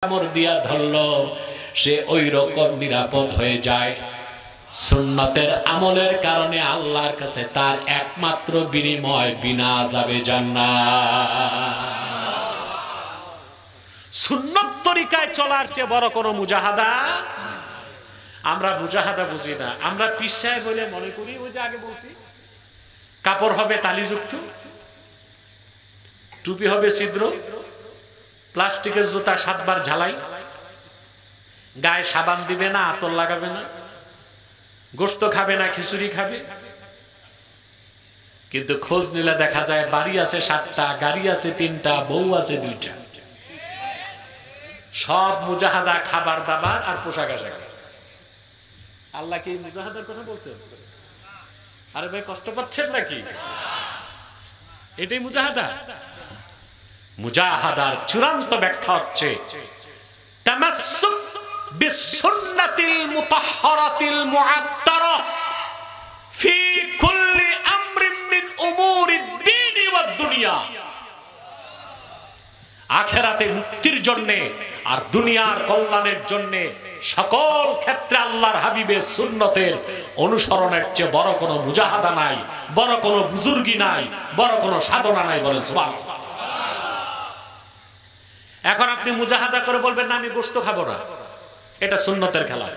কামড় দিয়া ধরলো সে ওই রকম নিরাপদ হয়ে যায়। সুন্নতের আমলের কারণে আল্লাহর কাছে তার একমাত্র বিনিময় বিনা আযাবে জান্নাত। সুন্নত তরিকায় চলার চেয়ে বড় কোনো মুজাহাদা আমরা মুজাহাদা বুঝি না। আমরা পীর সাহেব বলে মনে করি ওই যে আগে বলছি কাপড় হবে তালিযুক্ত, টুপি হবে ছিদ্র, প্লাস্টিকের জুতা 7 বার ঝালাই, গায়ে সাবান দিবে না, আতর লাগাবে না, গোশত খাবে না, খিচুড়ি খাবে। কিন্তু খোঁজ নিলে দেখা যায় বাড়ি আছে 7টা, গাড়ি আছে 3টা, বউ আছে 2টা। সব মুজাহাদা খাবার দাবার আর পোশাক আশাক। আল্লাহ কি মুজাহাদার কথা বলছেন? আরে ভাই কষ্ট পাচ্ছেন নাকি? এটাই মুজাহাদা। মুজাহাদার চূড়ান্ত ব্যাখ্যা হচ্ছে তামাসসুক বিসুন্নাতিল মুতাহহারাতিল মুআত্তারা ফি কুল্লি আমরিন মিন উমুরিদ দ্বীন ওয়াদ দুনিয়া। আখিরাতে মুক্তির জন্য আর দুনিয়ার কল্যাণের জন্য সকল ক্ষেত্রে আল্লাহর হাবিবের সুন্নতের অনুসরণের চেয়ে বড় কোনো মুজাহাদা নাই, বড় কোনো বুজুর্গি নাই, বড় কোনো সাধনা নাই। বলেন সুবহানাল্লাহ। এখন আপনি মুজাহাদা করে বলবেন না আমি গোশত খাবো না, এটা সুন্নতের খেলাফ।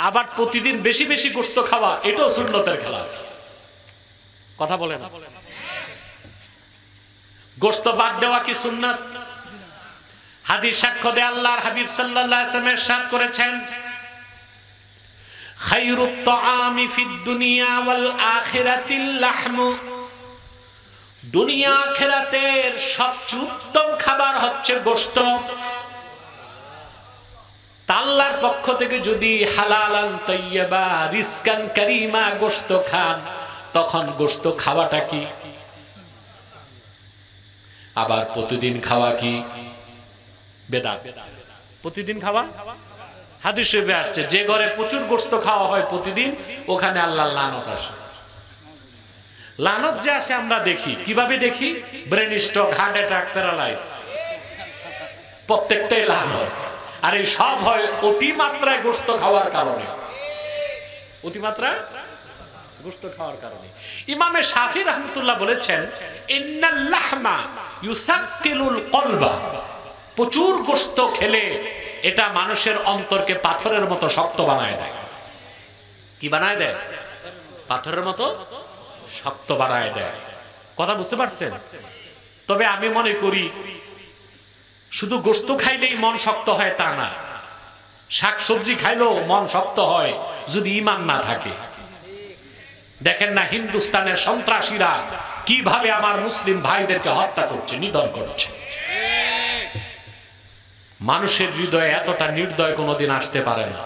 আবার প্রতিদিন বেশি বেশি গোশত খাওয়া, এটাও সুন্নতের খেলাফ। কথা বলেন না। গোশত বাদ দেওয়া কি সুন্নাত? হাদিস সাক্ষ্য দেয় আল্লাহর হাবিব সাল্লাল্লাহু আলাইহি ওয়াসাল্লাম ইরশাদ করেছেন খায়রুত তাআমি ফিদ দুনিয়া ওয়াল আখিরাতিল লাহমু। দুনিয়া আখিরাতের সবচেয়ে উত্তম খাবার হচ্ছে গোশত। আল্লাহর পক্ষ থেকে যদি হালালান তাইয়্যিবা রিজকান কারীমা গোশত খান, তখন গোশত খাওয়াটা কি? আবার প্রতিদিন খাওয়া কি বেদাত? প্রতিদিন খাওয়া হাদিস শরীফে আসছে যে ঘরে প্রচুর গোশত খাওয়া হয় প্রতিদিন, ওখানে আল্লাহর লানত আসে। লানত যে আসে আমরা দেখি, কিভাবে দেখি? Brain stroke, heart attack, paralyse, প্রত্যেকটাই লানত। আর এই সব হয় অতিমাত্রায় গোশত খাওয়ার কারণে। অতিমাত্রায় গোশত খাওয়ার কারণে। ইমামে শাফি রাহমাতুল্লাহ বলেছেন ইন্নাল লাহমা ইউসাক্কিলুল কলবা। প্রচুর গোশত খেলে এটা মানুষের অন্তরকে পাথরের মতো শক্ত বানায় দেয়। কি বানায় দেয়? পাথরের মতো শক্ত বানায় দেয়। কথা বুঝতে পারছেন? তবে আমি মনে করি শুধু গোশত খাইলেই মন শক্ত হয় তা না, শাকসবজি খাইলেও মন শক্ত হয় যদি ঈমান না থাকে। দেখেন না হিন্দুস্তানের সন্ত্রাসীরা কিভাবে আমার মুসলিম ভাইদেরকে হত্যা করছে, নিধন করছে। মানুষের হৃদয়ে এতটা নির্দয় কোনোদিন আসতে পারে না।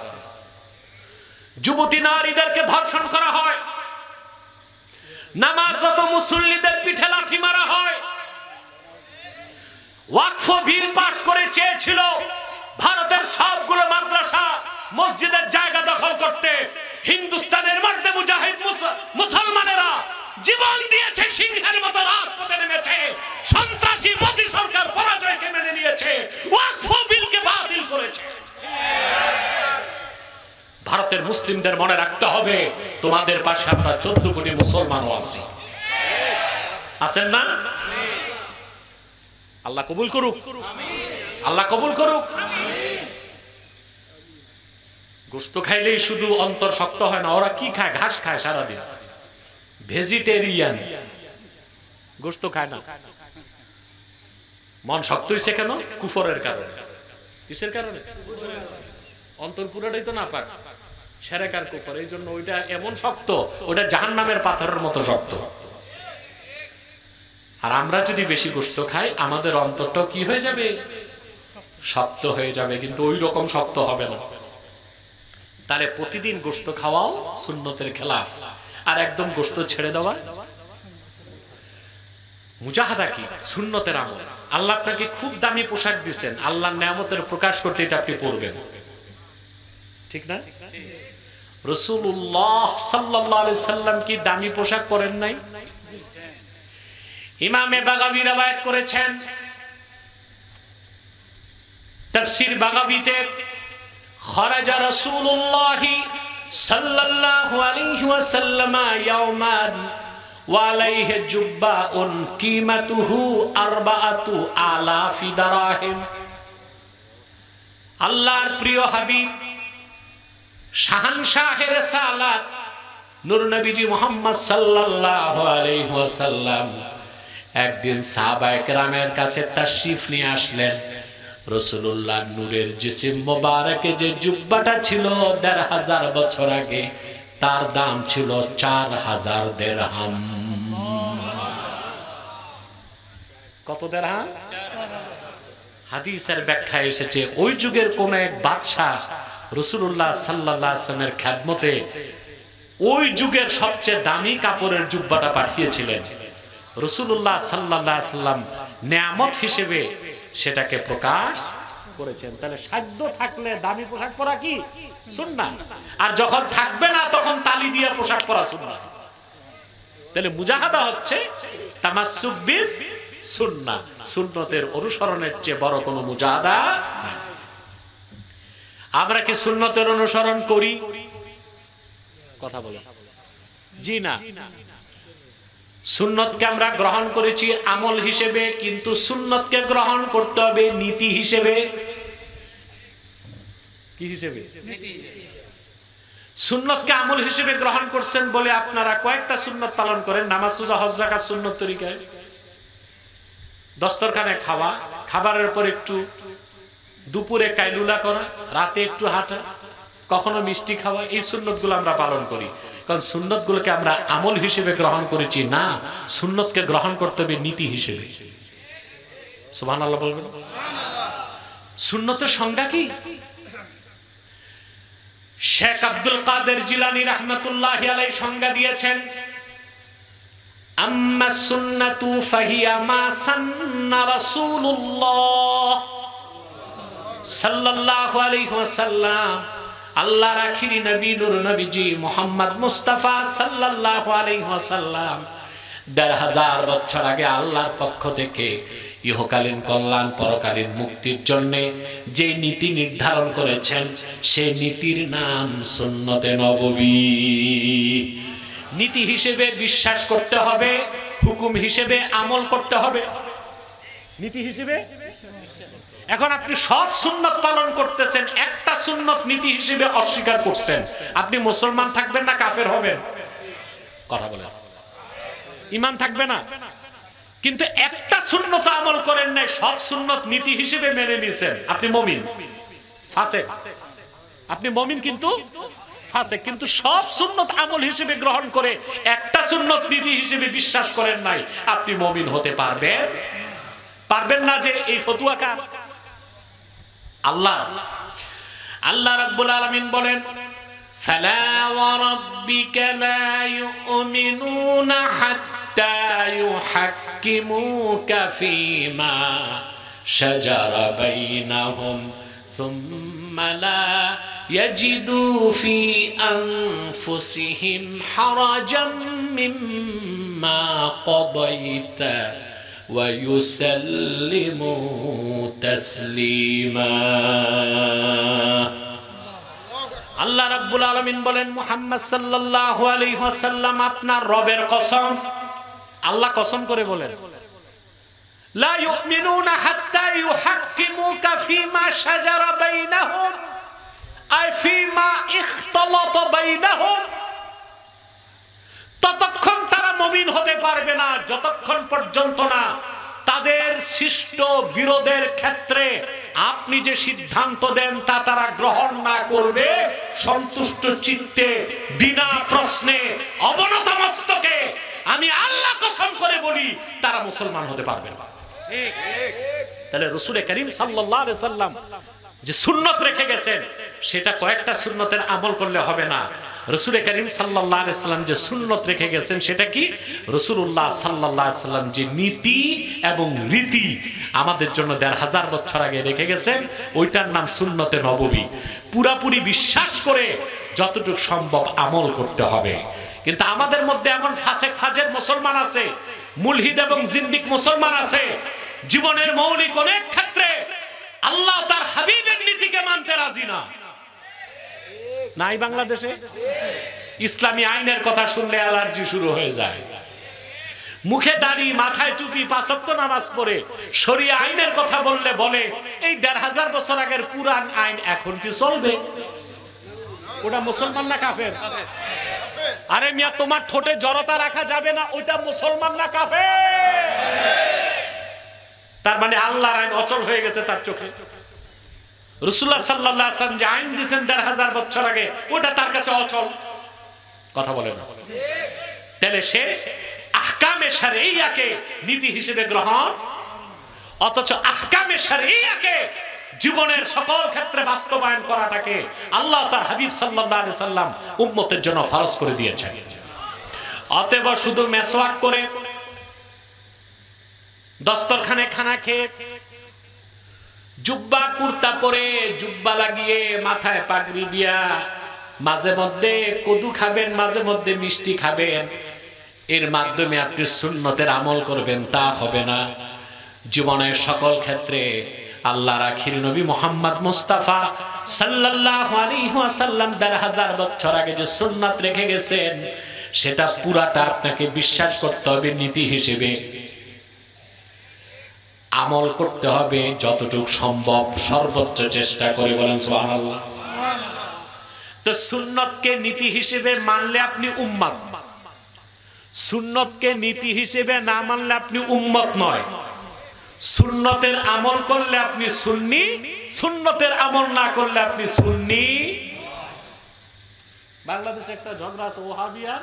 যুবতী নারীদেরকে ধর্ষণ করা হয়, নামাজরত মুসল্লিদের পিঠে লাথি মারা হয়। ওয়াকফ বিল পাস করে চেয়েছিল ভারতের সবগুলো মাদ্রাসা মসজিদের জায়গা দখল করতে। হিন্দুস্তানের মধ্যে মুজাহিদ মুসলমানেরা জীবন দিয়েছে, সিংহের মতো রাজপথে নেমেছে। সন্ত্রাসী মোদী সরকার পরাজয়কে মেনে নিয়েছে, ওয়াকফ বিলকে বাতিল করেছে। ভারতের মুসলিমদের মনে রাখতে হবে তোমাদের পাশে আমরা 14 কোটি মুসলমানও আছি। আছেন না? আল্লাহ কবুল করুক, আল্লাহ কবুল করুক। গোশত খাইলেই শুধু অন্তর শক্ত হয় না। ওরা কি খায়? ঘাস খায় সারাদিন, ভেজিটেরিয়ান, গোশত খায় না। মন শক্ত হইছে কেন? কুফরের কারণে। কিসের কারণে? অন্তর পুরাটাই তো নাপাক, শিরক আর কুফর। এই জন্য ওইটা এমন শক্ত, ওটা জাহান্নামের পাথরের মতো শক্ত। আর আমরা যদি বেশি গোশত খাই আমাদের অন্তরটাও কি হয়ে যাবে? শক্ত হয়ে যাবে, কিন্তু ওই রকম শক্ত হবে না। তাহলে প্রতিদিন গোশত খাওয়াও সুন্নতের খেলাফ। আর একদম গোশত ছেড়ে দেওয়া মুজাহাদা কি? সুন্নতের আমল। আল্লাহ আপনাকে খুব দামি পোশাক দিচ্ছেন, আল্লাহর নিয়ামতের প্রকাশ করতে এটা আপনি পরবেন, ঠিক না? রাসূলুল্লাহ সাল্লাল্লাহু আলাইহি সাল্লাম কি দামি পোশাক পরেন নাই? ইমামে বাগাবী রওয়ায়াত করেছেন তাফসীর বাগাবীতে খরাজা রাসূলুল্লাহ সাল্লাল্লাহু আলাইহি ওয়াসাল্লাম ইয়াওমান ওয়া আলাইহি জুব্বাউন কিমাতুহু 4000 দিরহাম। আল্লাহর প্রিয় হাবিব শাহানশাহে রিসালাত নূর নবীজি মুহাম্মদ সাল্লাল্লাহু আলাইহি ওয়াসাল্লাম একদিন সাহাবায়ে কেরামের কাছে তাশরিফ নিয়ে আসলেন। রাসূলুল্লাহ নূরের জিসিম মোবারকে যে জুব্বাটা ছিল ১৫০০ বছর আগে, তার দাম ছিল ৪০০০ দিরহাম। কত দিরহাম? হাদিসের ব্যাখ্যা এসেছে ওই যুগের কোন এক বাদশা রাসূলুল্লাহ সাল্লাল্লাহু আলাইহি ওয়াসাল্লামের খেদমতে ওই যুগের সবচেয়ে দামি কাপড়ের জুব্বাটা পাঠিয়েছিলেন। রাসূলুল্লাহ সাল্লাল্লাহু আলাইহি ওয়াসাল্লাম নিয়ামত হিসেবে সেটাকে প্রকাশ করেছেন। তাহলে সাধ্য থাকলে দামি পোশাক পরা কি সুন্নাহ, আর যখন থাকবে না তখন তালি দিয়ে পোশাক পরা সুন্নাহ। তাহলে মুজাহাদা হচ্ছে তামাসসুক বিস সুন্নাহ, সুন্নতের অনুসরণের চেয়ে বড় কোনো মুজাহাদা নাই। আমরা কি সুন্নতের অনুসরণ করি? কথা বলো। জি না। সুন্নতকে আমরা গ্রহণ করেছি আমল হিসেবে, কিন্তু সুন্নতকে গ্রহণ করতে হবে নীতি হিসেবে। কি হিসেবে? সুন্নতকে আমল হিসেবে গ্রহণ করছেন বলে আপনারা কয়েকটা সুন্নত পালন করেন, নামাজ, রোজা, হজ, যাকাত সুন্নত তরিকায়। দস্তরখানে খাওয়া, খাবারের পর একটু দুপুরে কাইলুলা করা, রাতে একটু হাঁটা, কখনো মিষ্টি খাওয়া, এই সুন্নতগুলো আমরা পালন করি। কারণ সুন্নতগুলোকে আমরা আমল হিসেবে গ্রহণ করেছি না, সুন্নতকে গ্রহণ করতে হবে নীতি হিসেবে। সুবহানাল্লাহ বলবেন। সুন্নতের সংজ্ঞা কি? শেখ আব্দুল কাদের জিলানী রাহমাতুল্লাহি আলাইহি সংজ্ঞা দিয়েছেন, আম্মা সুন্নাতু ফাহিয়া মা সান্না রাসূলুল্লাহ সাল্লাল্লাহু আলাইহি ওয়াসাল্লাম, আল্লাহর আখিরি নবী নূর নবীজি মুহাম্মদ মুস্তাফা সাল্লাল্লাহু আলাইহি ওয়াসাল্লাম ১৫০০ বছর আগে আল্লাহর পক্ষ থেকে ইহকালীন কল্যাণ পরকালীন মুক্তির জন্য যে নীতি নির্ধারণ করেছেন, সেই নীতির নাম সুন্নতে নববী। নীতি হিসেবে বিশ্বাস করতে হবে, হুকুম হিসেবে আমল করতে হবে। নীতি হিসেবে এখন আপনি সব সুন্নত পালন করতেছেন, একটা সুন্নত নীতি হিসেবে অস্বীকার করছেন, আপনি মুসলমান থাকবেন না কাফের হবেন? কথা বলেন। ঈমান থাকবে না। কিন্তু একটা সুন্নত আমল করেন নাই, সব সুন্নত নীতি হিসেবে মেনে নিয়েছেন, আপনি মুমিন। ফাসিক। আপনি মুমিন কিন্তু ফাসিক। কিন্তু সব সুন্নত আমল হিসেবে গ্রহণ করে একটা সুন্নত নীতি হিসেবে বিশ্বাস করেন নাই, আপনি মুমিন হতে পারবেন পারবেন না। যে এই ফতোয়া কার? আল্লাহ রাব্বুল আলামিন বলেন, ফালা ওয়া রাব্বিকা লা ইউমিনুনা হাত্তা ইউহাক্কিমুকা ফীমা শাজারা বাইনাহুম থুম্মা লা ইয়াজিদু ফি আনফুসিহিম হারাজাম মিম্মা কাদাইতা وَيُسَلِّمُوا تَسْلِيمًا। আল্লাহ রাব্বুল আলামিন বলেন, মুহাম্মদ সাল্লাল্লাহু আলাইহি ওয়াসাল্লাম আপনার রবের কসম, আল্লাহ কসম করে বলেন, লা ইউমিনুনা হাত্তা ইউহাক্কিমুকা ফীমা শাজারা বাইনাহুম আই ফীমা ইখতালাতা বাইনাহুম। ততক্ষণ তারা মুমিন হতে পারবে না যতক্ষণ পর্যন্ত না তাদের সৃষ্ট বিরোধের ক্ষেত্রে আপনি যে সিদ্ধান্ত দেন তা তারা গ্রহণ না করবে, সন্তুষ্ট চিত্তে বিনা প্রশ্নে অবনত মস্তকে আমি আল্লাহ কসম করে বলি তারা মুসলমান হতে পারবে না। ঠিক। তাহলে রাসূল করিম সাল্লাল্লাহু আলাইহি সাল্লাম যে সুন্নত রেখে গেছেন, সেটা কয়েকটা সুন্নতের আমল করলে হবে না। রাসূল করিম সাল্লাল্লাহু আলাইহি সাল্লাম যে সুন্নত রেখে গেছেন সেটা কি? রাসূলুল্লাহ সাল্লাল্লাহু আলাইহি সাল্লাম যে নীতি এবং রীতি আমাদের জন্য ১৫০০ বছর আগে রেখে গেছেন, ওইটার নাম সুন্নতে নববী। পুরাপুরি বিশ্বাস করে যতটুকু সম্ভব আমল করতে হবে। কিন্তু আমাদের মধ্যে এমন ফাসেক ফাজের মুসলমান আছে, মুলহিদ এবং জিন্দিক মুসলমান আছে, জীবনের মৌলিক অনেক ক্ষেত্রে আল্লাহ তার হাবিব নাই বাংলাদেশে? ইসলামী আইনের কথা শুনলে অ্যালার্জি শুরু হয়ে যায়। মুখে দাড়ি, মাথায় টুপি, 5 ওয়াক্ত নামাজ পড়ে শরিয়া আইনের কথা বললে বলে এই 1500 বছর আগের পুরান আইন এখন কি চলবে? ওটা মুসলমান না কাফের? আরে মিয়া, তোমার ঠোঁটে জড়তা রাখা যাবে না, ওইটা মুসলমান না কাফের? তার মানে আল্লাহর আইন অচল হয়ে গেছে তার চোখে। রাসূলুল্লাহ সাল্লাল্লাহু আলাইহি ওয়াসাল্লাম যে আইন দিয়েছেন 1500 বছর আগে, ওটা তার কাছে অচল। কথা বলে না? তাহলে সে আহকামে শরঈয়াকে নীতি হিসেবে গ্রহণ, অথচ আহকামে শরঈয়াকে জীবনের সকল ক্ষেত্রে বাস্তবায়ন করাটাকে আল্লাহ তার হাবিব সাল্লাল্লাহু আলাইহি সাল্লাম উম্মতের জন্য ফরজ করে দিয়েছেন। অতএব শুধু মেসওয়াক করে, দস্তরখানে খানা খেয়ে, জুব্বা কুর্তা পরে, জুব্বা লাগিয়ে, মাথায় পাগড়ি দিয়া মাঝে মধ্যে কদু খাবেন, মাঝে মধ্যে মিষ্টি খাবেন, এর মাধ্যমে আপনি সুন্নতের আমল করবেন, তা হবে না। জীবনের সকল ক্ষেত্রে আল্লাহর আখির নবী মুহাম্মদ মুস্তাফা সাল্লাল্লাহু আলাইহি ওয়াসাল্লাম 1500 বছর আগে যে সুন্নাত রেখে গেছেন, সেটা পুরাটা আপনাকে বিশ্বাস করতে হবে, নীতি হিসেবে আমল করতে হবে যতটুকু সম্ভব, সর্বোচ্চ চেষ্টা করে। বলেন সুবহানাল্লাহ। তো সুন্নতকে নীতি হিসেবে মানলে আপনি উম্মত, সুন্নতকে নীতি হিসেবে না মানলে আপনি উম্মত নয়। সুন্নতের আমল করলে আপনি সুন্নি, সুন্নতের আমল না করলে আপনি সুন্নি। বাংলাদেশে একটা ঝগড়া আছে, ওহাবিয়া,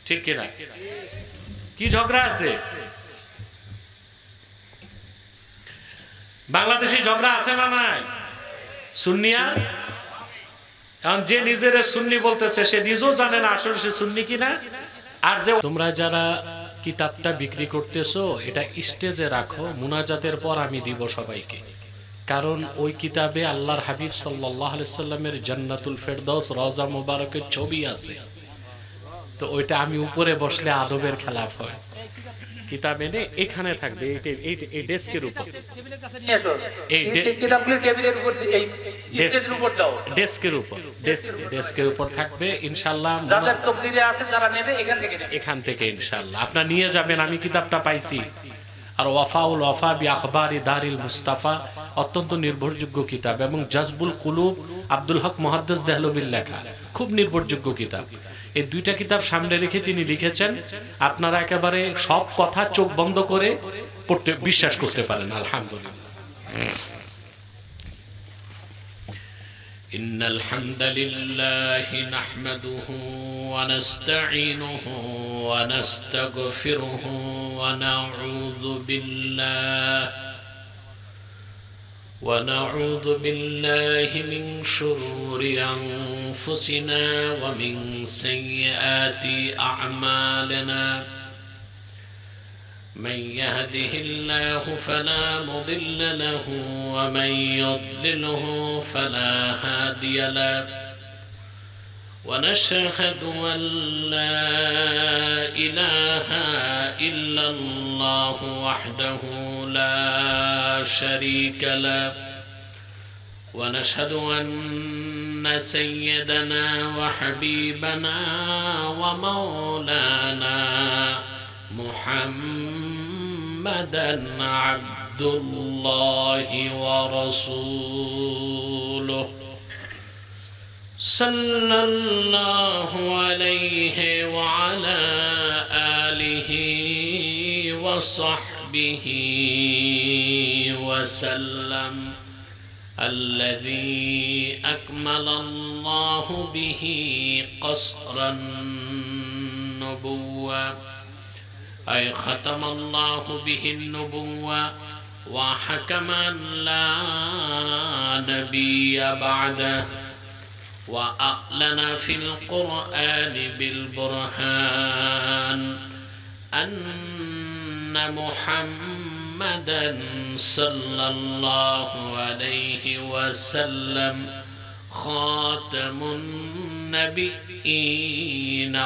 ঠিক কিনা? কি ঝগড়া আছে বাংলাদেশে? ঝগড়া আছে না নাই? সুন্নিয়া। কারণ যে নিজের সুন্নি বলতেছে সে নিজেও জানে না আসলে সে সুন্নি কিনা। আর যে তোমরা যারা কিতাবটা বিক্রি করতেছো, এটা স্টেজে রাখো, মুনাজাতের পর আমি দিব সবাইকে। কারণ ওই কিতাবে আল্লাহর হাবিব সাল্লাল্লাহু আলাইহি সাল্লামের জান্নাতুল ফেরদাউস, রওজা মুবারকের ছবি আছে। তো ওইটা আমি উপরে বসলে আদবের খেলাফ হয়। কিতাব এনে এখানে থাকবে, এই ডেস্কের উপর, ডেস্কের উপর থাকবে ইনশাআল্লাহ। এখান থেকে ইনশাআল্লাহ আপনারা নিয়ে যাবেন। আমি কিতাবটা পাইছি। আর ওয়াফাউল ওয়াফা বি আখবারি দারিল মুস্তাফা অত্যন্ত নির্ভরযোগ্য কিতাব, এবং জাজবুল কুলুব আব্দুল হক মুহাদ্দিস দেহলভির লেখা, খুব নির্ভরযোগ্য কিতাব। এই দুইটা কিতাব সামনে রেখে তিনি লিখেছেন, আপনারা একেবারে সব কথা চোখ বন্ধ করে পড়তে, বিশ্বাস করতে পারেন। আলহামদুলিল্লাহ। ইন্নাল হামদালিল্লাহি নাহমাদুহু ওয়া নাস্তাঈনুহু ওয়া নাস্তাগফিরুহু ওয়া নাউযু বিল্লাহি ونعوذ بالله من شرور أنفسنا ومن سيئات أعمالنا من يهده الله فلا مضل له ومن يضلله فلا هادي له ونشهد أن لا إله إلا الله وحده لا شريك له ونشهد أن سيدنا وحبيبنا ومولانا محمدا عبد الله ورسوله صلى الله عليه وعلى آله وصحبه وسلم الذي أكمل الله به قصر النبوة أي ختم الله به النبوة وحكم لا نبي بعده وأعلن في القرآن بالبرهان أن محمدًا صلى الله عليه وسلم خاتم النبيين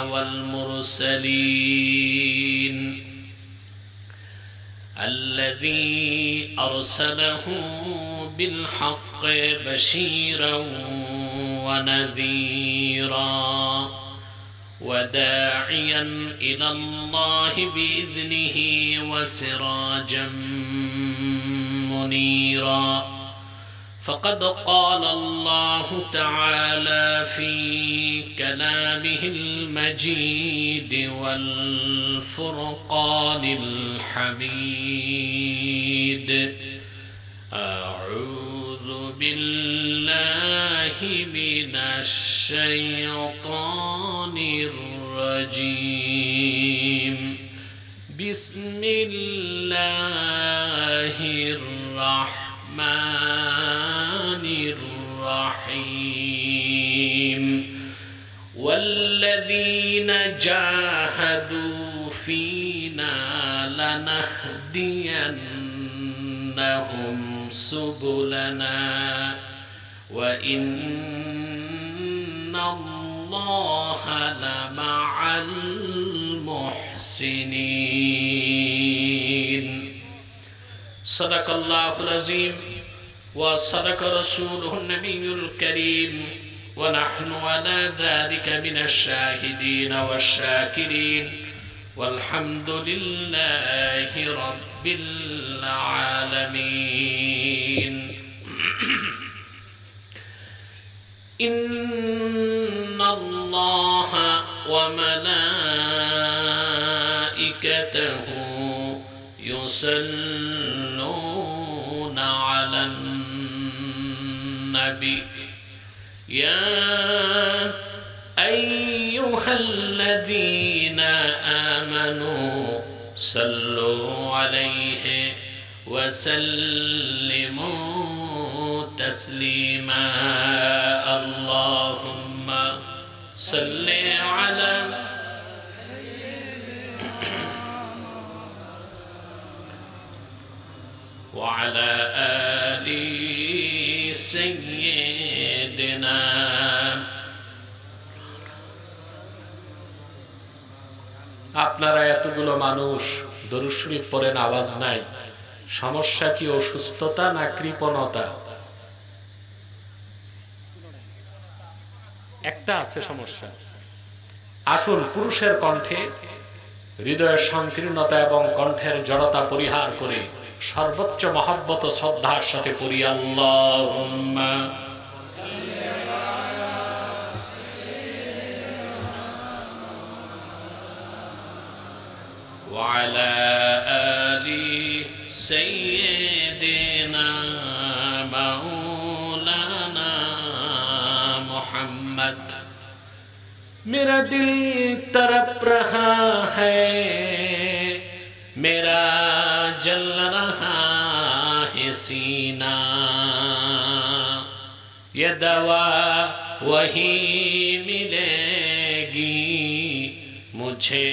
والمرسلين الذي أرسله بالحق بشيرا ونذيرا وداعيا إلى الله بإذنه وسراجا منيرا فقد قال الله تعالى في كلامه المجيد والفرقان الحميد أعوذ بالله من الشيطان الرجيم بسم الله الرحمن الرحيم والذين جاهدوا فينا لنهدينهم سبلنا وإن الله لمع المحسنين صدق الله العظيم وصدق رسوله النبي الكريم ونحن على ذلك من الشاهدين والشاكرين والحمد لله رب العالمين إن الله وملائكته يصلون على النبي يا أيها الذين آمنوا صلوا عليه وسلموا تسليما اللهم صل على وعلى آل سيدنا আপনারা এতগুলো মানুষ দরুদ শরীফ পড়েন, আওয়াজ নাই। সমস্যা কি অসুস্থতা না কৃপণতা? একটা আছে সমস্যা। আসুন পুরুষের কণ্ঠে হৃদয়ের সংকীর্ণতা এবং কণ্ঠের জড়তা পরিহার করে সর্বোচ্চ মহব্বত ও শ্রদ্ধার সাথে পড়ি আল্লাহুম্মা وعلى آل سيدنا مولانا محمد मेरा दिल तड़प रहा है, मेरा जल रहा है सीना ये दवा वही मिलेगी मुझे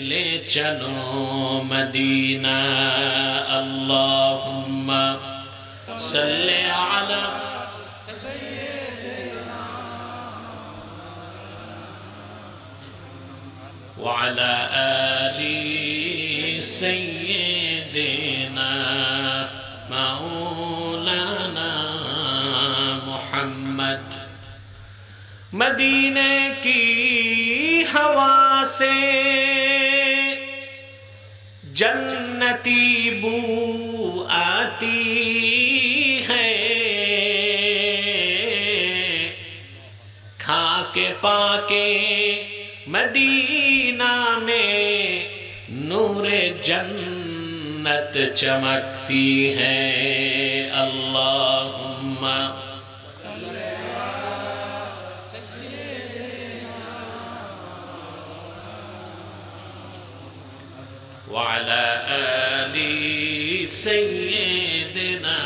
ले चलो मदीना अल्लाहुम्मा सल्ली अला وعلى آل سيدنا مولانا محمد मदीने की हवा से जन्नती बू आती है, खाके पाके मदीना में नूरे जन्नत चमकती है अल्लाहुम्मा وعلى آل سيدنا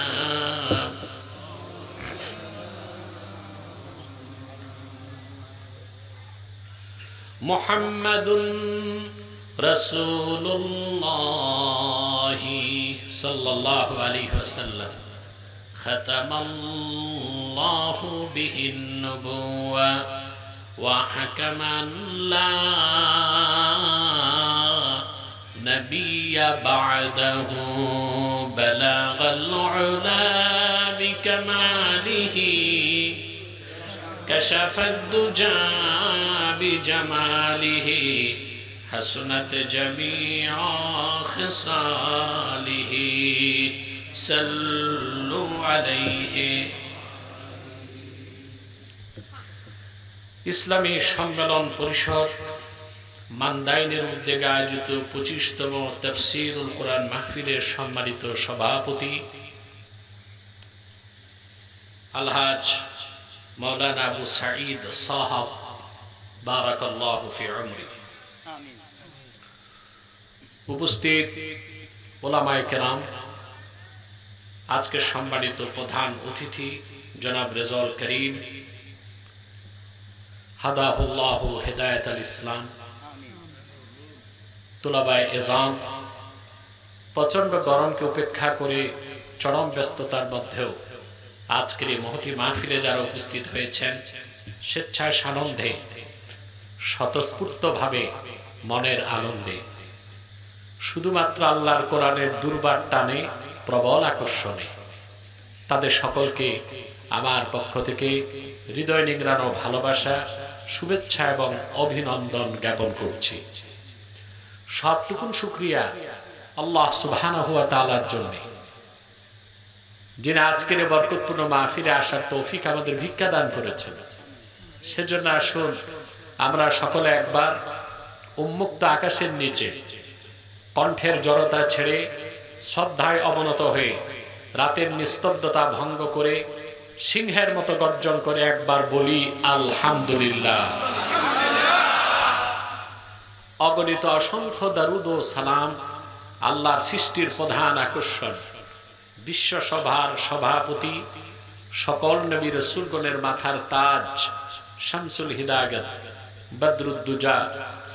محمد رسول الله صلى الله عليه وسلم ختم الله به النبوة وحكما لا نبي بعده بلغ العلا بكماله كشف الدجى بجماله حسنت جميع خصاله صلوا عليه ইসলামী সম্মেলন পরিষদ মান্দাইনের উদ্যোগে আয়োজিত 25তম তাফসীরুল কোরআন মাহফিলের সম্মানিত সভাপতি আলহাজ মাওলানা আবু সাঈদ সাহাব বারাকাল্লাহু ফি উমরি, উপস্থিত ওলামায়ে কেরাম, আজকে সম্মানিত প্রধান অতিথি জনাব রেজাউল করিম হাদাহুল্লাহু হিদায়াতুল ইসলাম, তুলাবায়ে এজাম, প্রচন্ড গরমকে উপেক্ষা করে চরম ব্যস্ততার মধ্যেও আজকের এই মহতি মাহফিলে যারা উপস্থিত হয়েছেন, স্বেচ্ছায় সানন্দে স্বতঃস্ফূর্তভাবে মনের আনন্দে, শুধুমাত্র আল্লাহর কোরআনের দুর্বার টানে প্রবল আকর্ষণে, তাদের সকলকে আমার পক্ষ থেকে হৃদয় নিংড়ানো ভালোবাসা, শুভেচ্ছা এবং অভিনন্দন জ্ঞাপন করছি। সবটুকুন শুকরিয়া আল্লাহ সুবহানাহু ওয়া তাআলার জন্য, যিনি আজকের বরকতপূর্ণ মাহফিলে আসার তৌফিক আমাদের ভিক্ষা দান করেছেন। সেজন্য আসুন আমরা সকলে একবার উন্মুক্ত আকাশের নিচে কণ্ঠের জড়তা ছেড়ে শ্রদ্ধায় অবনত হয়ে রাতের নিস্তব্ধতা ভঙ্গ করে সিংহের মতো গর্জন করে একবার বলি আলহামদুলিল্লাহ। অগণিত অসংখ্য দরুদ ও সালাম আল্লাহর সৃষ্টির প্রধান আকর্ষণ, বিশ্বসভার সভাপতি, সকল নবী রাসূলগণের মাথার তাজ, শামসুল হিদায়াত, বদরুদ্দুজা,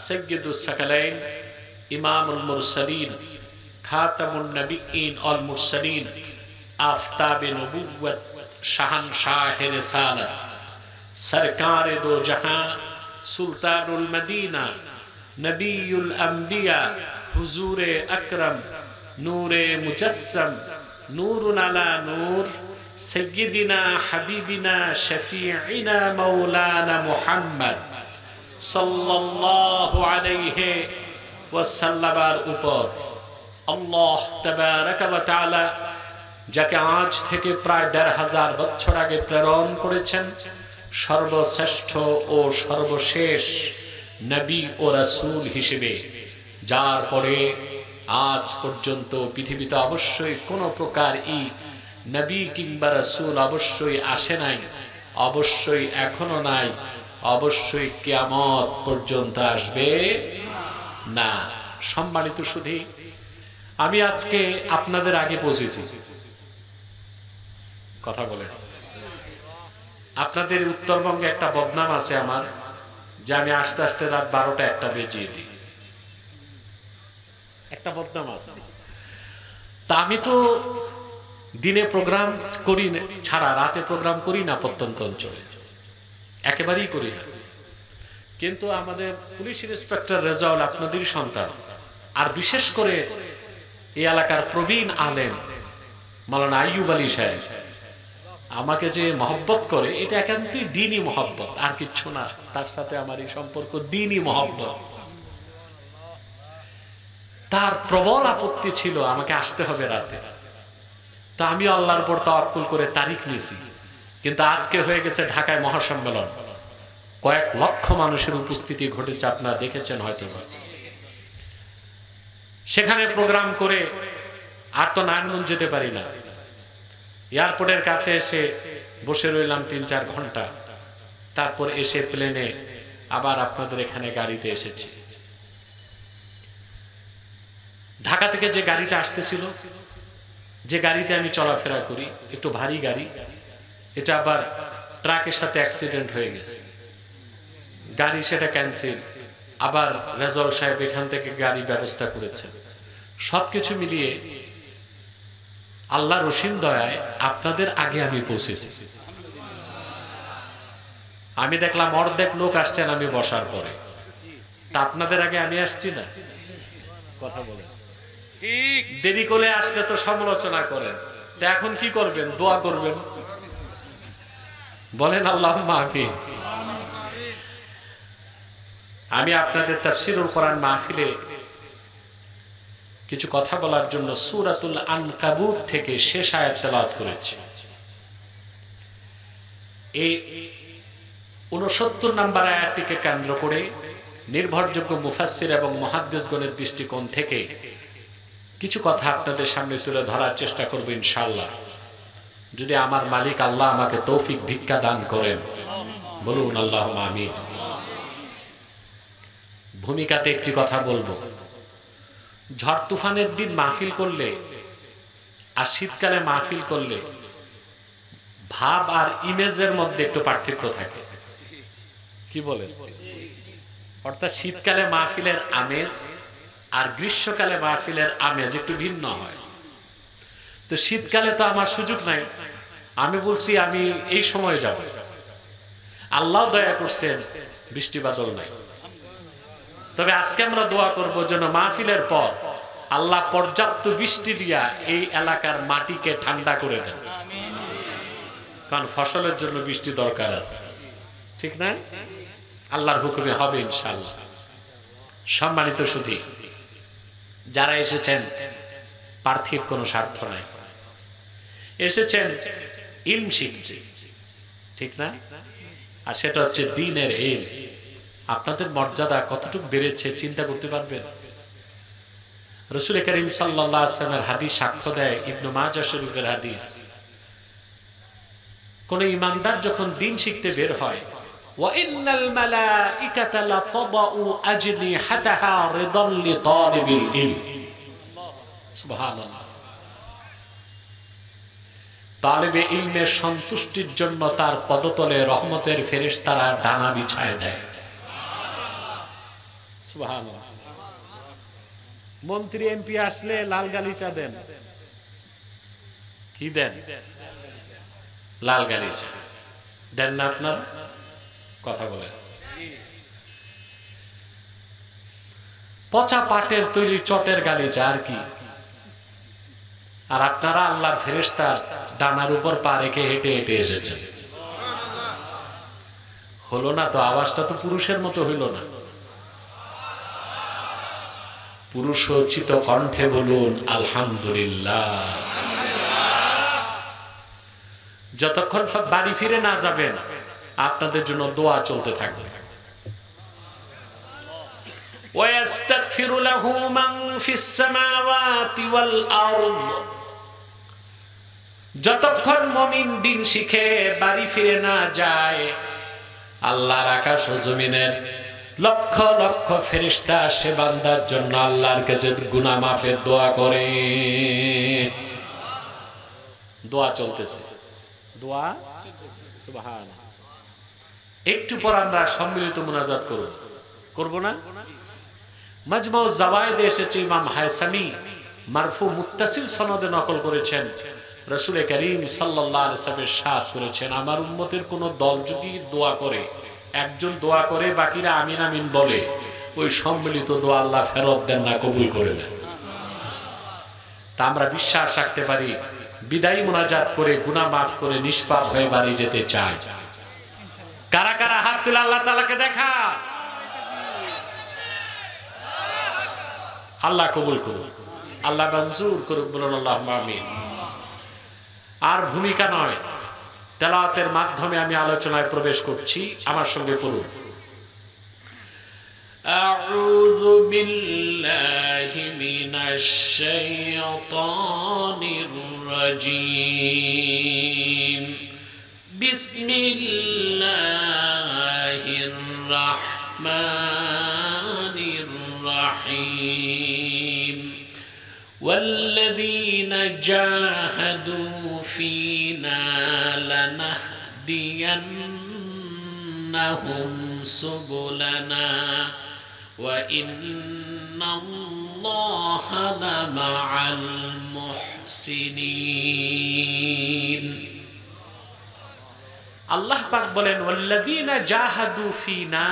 সাইয়্যিদুস সাকালাইন, ইমামুল মুরসালিন, খাতামুন নবিয়্যিন ওয়াল মুরসালিন, আফতাবে নবুওয়াত, শাহানশাহে রিসালাত, সরকারে দো জাহান, সুলতানুল মদিনা, নবিয়ুল আম্বিয়া, হুজুরে আকরম, নূরে মুজাসসাম, নূরুন আলা নূর, সাইয়্যিদিনা হাবিবিনা শফিঈনা মাওলানা মুহাম্মদ সাল্লাল্লাহু আলাইহি ওয়াসাল্লামের উপর আল্লাহ তাবারাকা ওয়া তাআলা যাকে আজ থেকে প্রায় ১৫০০ বছর আগে প্রেরণ করেছেন সর্বশ্রেষ্ঠ ও সর্বশেষ নবী ও রাসূল হিসেবে, যার পরে আজ পর্যন্ত পৃথিবীতে অবশ্যই কোনো প্রকার নবী কিংবা রাসূল অবশ্যই আসে নাই, অবশ্যই এখনো নাই, অবশ্যই কিয়ামত পর্যন্ত আসবে না। সম্মানিত সুধী, আমি আজকে আপনাদের আগে পৌঁছেছি, কথা বলে আপনাদের উত্তরবঙ্গে একটা বদনাম আছে আমার, যে আমি আস্তে আস্তে রাত ১২টা-১টা বেজিয়ে দিই, একটা বদনাম আছে। তা আমি তো দিনে প্রোগ্রাম করি না, ছাড়া রাতে প্রোগ্রাম করি না, প্রত্যন্ত অঞ্চলে একেবারেই করি না। কিন্তু আমাদের পুলিশ ইন্সপেক্টর রেজাউল আপনাদেরই সন্তান, আর বিশেষ করে এই এলাকার প্রবীণ আলেম মাওলানা আইয়ুব আলী সাহেব আমাকে যে মহব্বত করে, এটা একান্তই দ্বীনি মহব্বত, আর কিচ্ছু না। তার সাথে আমার এই সম্পর্ক দ্বীনি মহব্বত। তার প্রবল আপত্তি ছিল আমাকে আসতে হবে রাতে, তা আমি আল্লাহর উপর তাওয়াক্কুল করে তারিখ নিয়েছি। কিন্তু আজকে হয়ে গেছে ঢাকায় মহাসম্মেলন, কয়েক লক্ষ মানুষের উপস্থিতি ঘটেছে, আপনারা দেখেছেন হয়তো। সেখানে প্রোগ্রাম করে আর তো নারায়ণগঞ্জ যেতে পারি না, এয়ারপোর্টের কাছে এসে বসে রইলাম ৩-৪ ঘন্টা। তারপর এসে প্লেনে আবার আপনাদের এখানে গাড়িতে এসেছি। ঢাকা থেকে যে গাড়িটা আসতেছিল, যে গাড়িতে আমি চলাফেরা করি, একটু ভারী গাড়ি, এটা আবার ট্রাকের সাথে অ্যাক্সিডেন্ট হয়ে গেছে, গাড়ি সেটা ক্যান্সেল। আবার রেজাউল সাহেব এখান থেকে গাড়ি ব্যবস্থা করেছেন। সবকিছু মিলিয়ে আল্লাহর অসীম দয়ায় আপনাদের আগে আমি পৌঁছেছি। আমি দেখলাম অর্ধেক লোক আসছেন আমি বসার পরে, তা আপনাদের আগে আমি আসছি না, কথা বলেন। ঠিক দেরি করে আসলে তো সমালোচনা করেন, তা এখন কি করবেন? দোয়া করবেন, বলেন আল্লাহুম্মা আমিন। আমি আপনাদের তাফসীরুল কোরআন মাহফিলে কিছু কথা বলার জন্য সূরাতুল আনকাবুত থেকে শেষ আয়াত তেলাওয়াত করেছি। এই 69 নম্বর আয়াতটিকে কেন্দ্র করে নির্ভরযোগ্য মুফাসসির এবং মুহাদ্দিসগণের দৃষ্টিকোণ থেকে কিছু কথা আপনাদের সামনে তুলে ধরার চেষ্টা করব ইনশাআল্লাহ, যদি আমার মালিক আল্লাহ আমাকে তৌফিক ভিক্ষা দান করেন। বলুন আল্লাহুম্মা আমিন। ভূমিকাতে একটি কথা বলবো, ঝড় তুফানের দিন মাহফিল করলে আর শীতকালে মাহফিল করলে ভাব আর ইমেজের মধ্যে একটু পার্থক্য থাকে, কি বলেন? অর্থাৎ শীতকালে মাহফিলের আমেজ আর গ্রীষ্মকালে মাহফিলের আমেজ একটু ভিন্ন হয়। তো শীতকালে তো আমার সুযোগ নাই, আমি বলছি আমি এই সময় যাব, আল্লাহ দয়া করছেন বৃষ্টি বাদল নাই। তবে আজকে আমরা দোয়া করব যেন মাহফিলের পর আল্লাহ পর্যাপ্ত বৃষ্টি দিয়া এই এলাকার মাটিকে ঠান্ডা করে দেন, কারণ ফসলের জন্য বৃষ্টি দরকার আছে, ঠিক না? আল্লাহর হুকুমে হবে ইনশাআল্লাহ। সম্মানিত সুধী, যারা এসেছেন পার্থিব কোনো স্বার্থ নাই, এসেছেন ইলম শিখতে, ঠিক না? আর সেটা হচ্ছে দ্বীনের ইলম। আপনাদের মর্যাদা কতটুকু বেড়েছে চিন্তা করতে পারবেন? রাসূল করিম সাল্লাল্লাহু আলাইহি ওয়াসাল্লামের হাদিস সাক্ষ্য দেয়, ইবনে মাজাহ শরীফের হাদিস, কোন ঈমানদার যখন দ্বীন শিখতে বের হয়, ওয়া ইন্নাল মালাইকাতা লাতাদাউ আজনিহাতাহা রিদান লিতালিবিল ইলম। সুবহানাল্লাহ। তালিবে ইলমের সন্তুষ্টির জন্য তার পদতলে রহমতের ফেরেশতারা ডানা বিছায় দেয়। সুবহানাল্লাহ। মন্ত্রী এমপি আসলে লাল গালিচা দেন, কি দেন? লাল গালিচা দেন না? আপনার কথা বলেন। পচা পাটের তৈরি চটের গালিচা আর কি? আর আপনারা আল্লাহর ফেরেশতার ডানার উপর পা রেখে হেঁটে হেঁটে এসেছেন। হলো না তো? আওয়াজটা তো পুরুষের মতো হইল না। পুরুষোচিত কণ্ঠে বলুন আলহামদুলিল্লাহ। যতক্ষণ বাড়ি ফিরে না যাবেন আপনাদের জন্য দোয়া চলতে থাকবে। ওয়াস্তাগফিরু লাহু মান ফিস সামাওয়াতি ওয়াল আরদ। যতক্ষণ মুমিন দ্বীন শিখে বাড়ি ফিরে না যায়, আল্লাহর আকাশ ও জমিনের লক্ষ লক্ষ ফেরেশতা সে বান্দার জন্য আল্লাহর কাছে গুনাহ মাফের দোয়া করে। দোয়া চলতেছে, দোয়া। সুবহানাল্লাহ। একটু পর আমরা সম্মিলিত মুনাজাত করব না? মাজমাউ জাওয়ায়েদে এসেছে, ইমাম হায়সামি মারফু মুত্তাসিল সনদে নকল করেছেন, রাসূল করিম সাল্লাল্লাহু আলাইহি ওয়াসাল্লাম ইরশাদ করেছেন, আমার উম্মতের কোন দল যদি দোয়া করে, একজন দোয়া করে বাকিরা আমিন আমিন বলে, ওই সম্মিলিত দোয়া আল্লাহ ফেরত দেন না, কবুল করে নেন। তা আমরা বিশ্বাস রাখতে পারি, বিদায়ী মুনাজাত করে গুনাহ মাফ করে নিষ্পাপ হয়ে বাড়ি যেতে চাই। কারা কারা হাত তুলে আল্লাহ তাআলাকে দেখা? আল্লাহ কবুল করুন, আল্লাহ মঞ্জুর করুন, বলুন আল্লাহুম্মা আমিন। আর ভূমিকা নয়, তেলাওয়াতের মাধ্যমে আমি আলোচনায় প্রবেশ করছি, আমার সঙ্গে পড়ুন। আউযু বিল্লাহি মিনাশ শাইতানির রাজীম। বিসমিল্লাহির রাহমানির রাহিম। والذين جاهدوا فينا لنهدينهم سبلنا وإن الله لمع المحسنين। আল্লাহ পাক বলেন, والذين جاهدوا فينا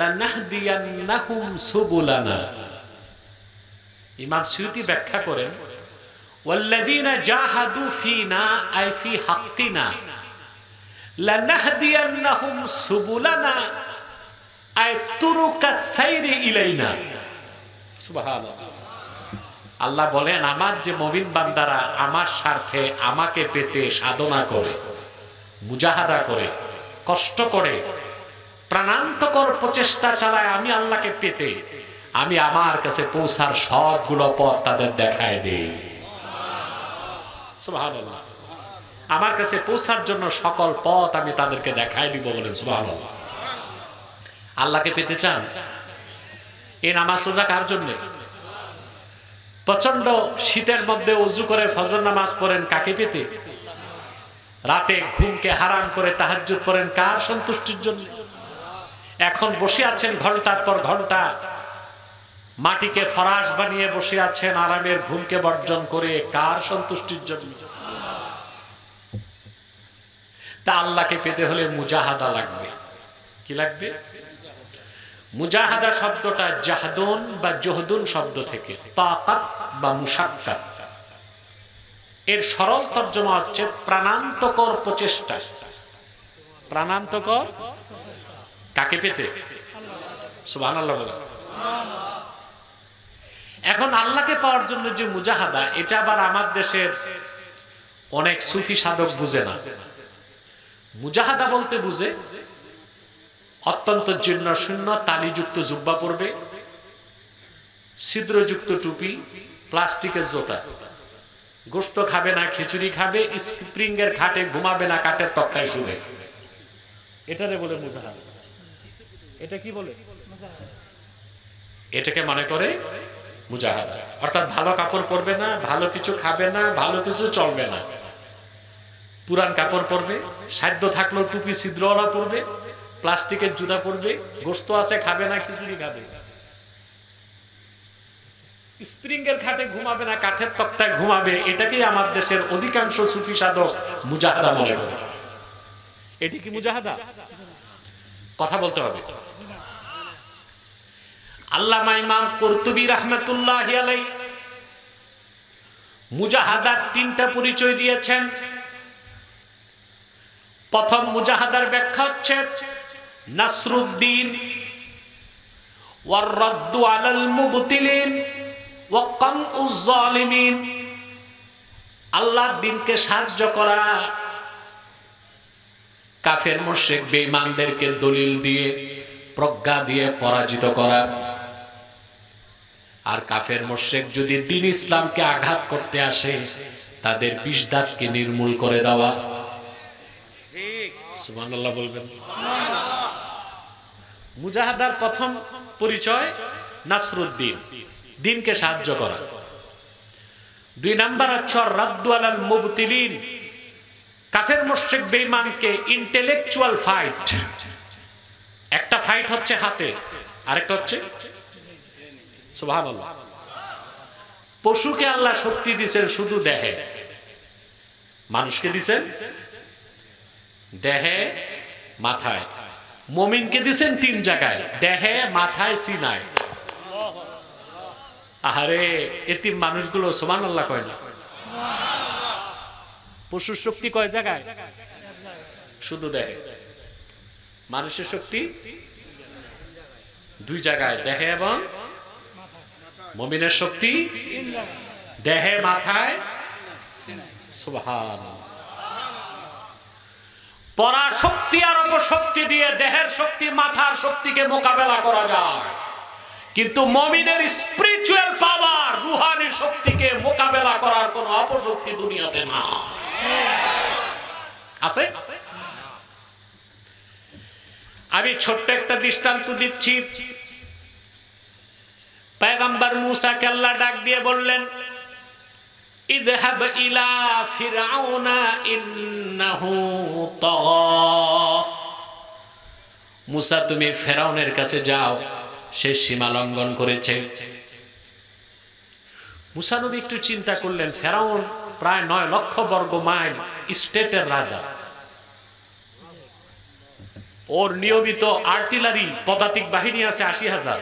لنهدينهم سبلنا। ইমাম সুয়ুতি ব্যাখ্যা করেন, ওয়াল্লাযীনা জাহাদু ফীনা আই ফি হাক্কিনা লানাহদিয়ান্নাহুম সুবুলানা আই তুরুকাস সাইরি ইলাইনা। সুবহানাল্লাহ। আল্লাহ বলেন, আমার যে মুমিন বান্দারা আমার স্বার্থে আমাকে পেতে সাধনা করে, মুজাহাদা করে, কষ্ট করে, প্রাণান্তকর প্রচেষ্টা চালায় আমি আল্লাহকে পেতে, আমি আমার কাছে পৌঁছার সবগুলো পথ তাদের দেখায় দেই। সুবহানাল্লাহ। আমার কাছে পৌঁছার জন্য সকল পথ আমি তাদেরকে দেখায় দিব, বলেন সুবহানাল্লাহ। আল্লাহকে পেতে চান? এই নামাজ রোজা কার জন্য? প্রচন্ড শীতের মধ্যে ওযু করে ফজর নামাজ পড়েন কাকে পেতে? রাতে ঘুমকে হারাম করে তাহাজ্জুদ পড়েন কার সন্তুষ্টির জন্য? এখন বসে আছেন ঘন্টার পর ঘন্টা, মাটিকে ফরাশ বানিয়ে বসে আছেন আরামের ঘুমকে বর্জন করে কার সন্তুষ্টির জন্য? তা আল্লাহকে পেতে হলে মুজাহাদা লাগবে। কি লাগবে? মুজাহাদা শব্দটা জাহদুন বা জহদুন শব্দ থেকে, তাকাত বা মুশাক্কাত, এর সরল তর্জমা হচ্ছে প্রাণান্তকর প্রচেষ্টা। প্রাণান্তকর কাকে পেতে? সুবহানাল্লাহ বলেন। এখন আল্লাহকে পাওয়ার জন্য যে মুজাহাদা, এটা আবার আমার দেশের অনেক সুফি সাধক বুঝে না। মুজাহাদা বলতে বুঝে অত্যন্ত জীর্ণ শূন্য তালিযুক্ত জুব্বা পরবে, ছিদ্রযুক্ত টুপি, প্লাস্টিকের জোতা, গোশত খাবে না, খিচুড়ি খাবে, স্প্রিং এর খাটে ঘুমাবে না, কাঠের তক্তায় শুবে। এটারে বলে মুজাহাদা। এটা কি বলে? এটাকে মনে করে মুজাহাদা। অর্থাৎ ভালো কাপড় পরবে না, ভালো কিছু খাবে না, ভালো কিছু চলবে না, পুরান কাপড় পরবে, সাধ্য থাকলেও টুপি ছিদ্রওয়ালা পরবে, প্লাস্টিকের জুতা পরবে, গোশত আছে খাবে না, খিচুড়ি খাবে, স্প্রিং এর খাটে ঘুমাবে না, কাঠের তক্তায় ঘুমাবে। এটাকেই আমার দেশের অধিকাংশ সুফি সাধক মুজাহাদা মনে করে। এটি কি মুজাহাদা? কথা বলতে হবে। আল্লামা ইমাম কুরতুবী রাহমাতুল্লাহি আলাইহি মুজাহাদার তিনটা পরিচয় দিয়েছেন। প্রথম মুজাহাদার ব্যাখ্যা হচ্ছে নাসরুদ্দিন ওয়ার রাদ্দু আলাল মুবতিলিন ওয়া কামউজ জালিমিন। আল্লাহর দ্বীনকে সাহায্য করা, কাফের মুশরিক বেঈমানদেরকে দলিল দিয়ে, প্রজ্ঞা দিয়ে পরাজিত করা। আর কাফের মুশরিক যদি দ্বীন ইসলামকে আঘাত করতে আসে, তাদের বিষ দাঁতকে নির্মূল করে দেওয়া। সুবহানাল্লাহ বলবেন। মুজাহাদার প্রথম পরিচয় নাসরুদ্দিন, দ্বীনকে সাহায্য করা। দুই নাম্বার হচ্ছে রাদ্দু আলাল মুবতিলিন, কাফের মুশরিক বেঈমানকে ইন্টেলেকচুয়াল ফাইট। একটা ফাইট হচ্ছে হাতে, আরেকটা হচ্ছে সুবহানাল্লাহ। পশুকে আল্লাহ শক্তি দিয়েছেন শুধু দেহে, মানুষকে দিয়েছেন দেহে, মাথায়। মুমিনকে দিয়েছেন তিন জায়গায়, দেহে, মাথায়, সিনায়। আহারে এতিম মানুষগুলো সুবহানাল্লাহ কয় না। পশুর শক্তি কয় জায়গায়? শুধু দেহে। মানুষের শক্তি দুই জায়গায়, দেহে এবং মুমিনের শক্তি দেহে, মাথায়, সুবহানাল্লাহ। পরাশক্তি আর অপশক্তি দিয়ে দেহের শক্তি, মাথার শক্তিকে মোকাবেলা করা যায়, কিন্তু মুমিনের স্পিরিচুয়াল পাওয়ার, রূহানি শক্তিকে মোকাবেলা করার কোন অপশক্তি দুনিয়াতে না। আছে? আমি ছোট্ট একটা দৃষ্টান্ত দিচ্ছি। পয়গম্বর মূসাকে আল্লাহ ডাক দিয়ে বললেন, ইযহাব ইলা ফিরআউনা ইন্নাহু তাগা। মূসা তুমি ফেরাউনের কাছে যাও, সে সীমা লঙ্ঘন করেছে। মূসা নবী একটু চিন্তা করলেন, ফেরাউন প্রায় 9 লক্ষ বর্গ মাইল স্টেটের রাজা, ওর নিয়মিত আর্টিলারি পদাতিক বাহিনী আছে 80,000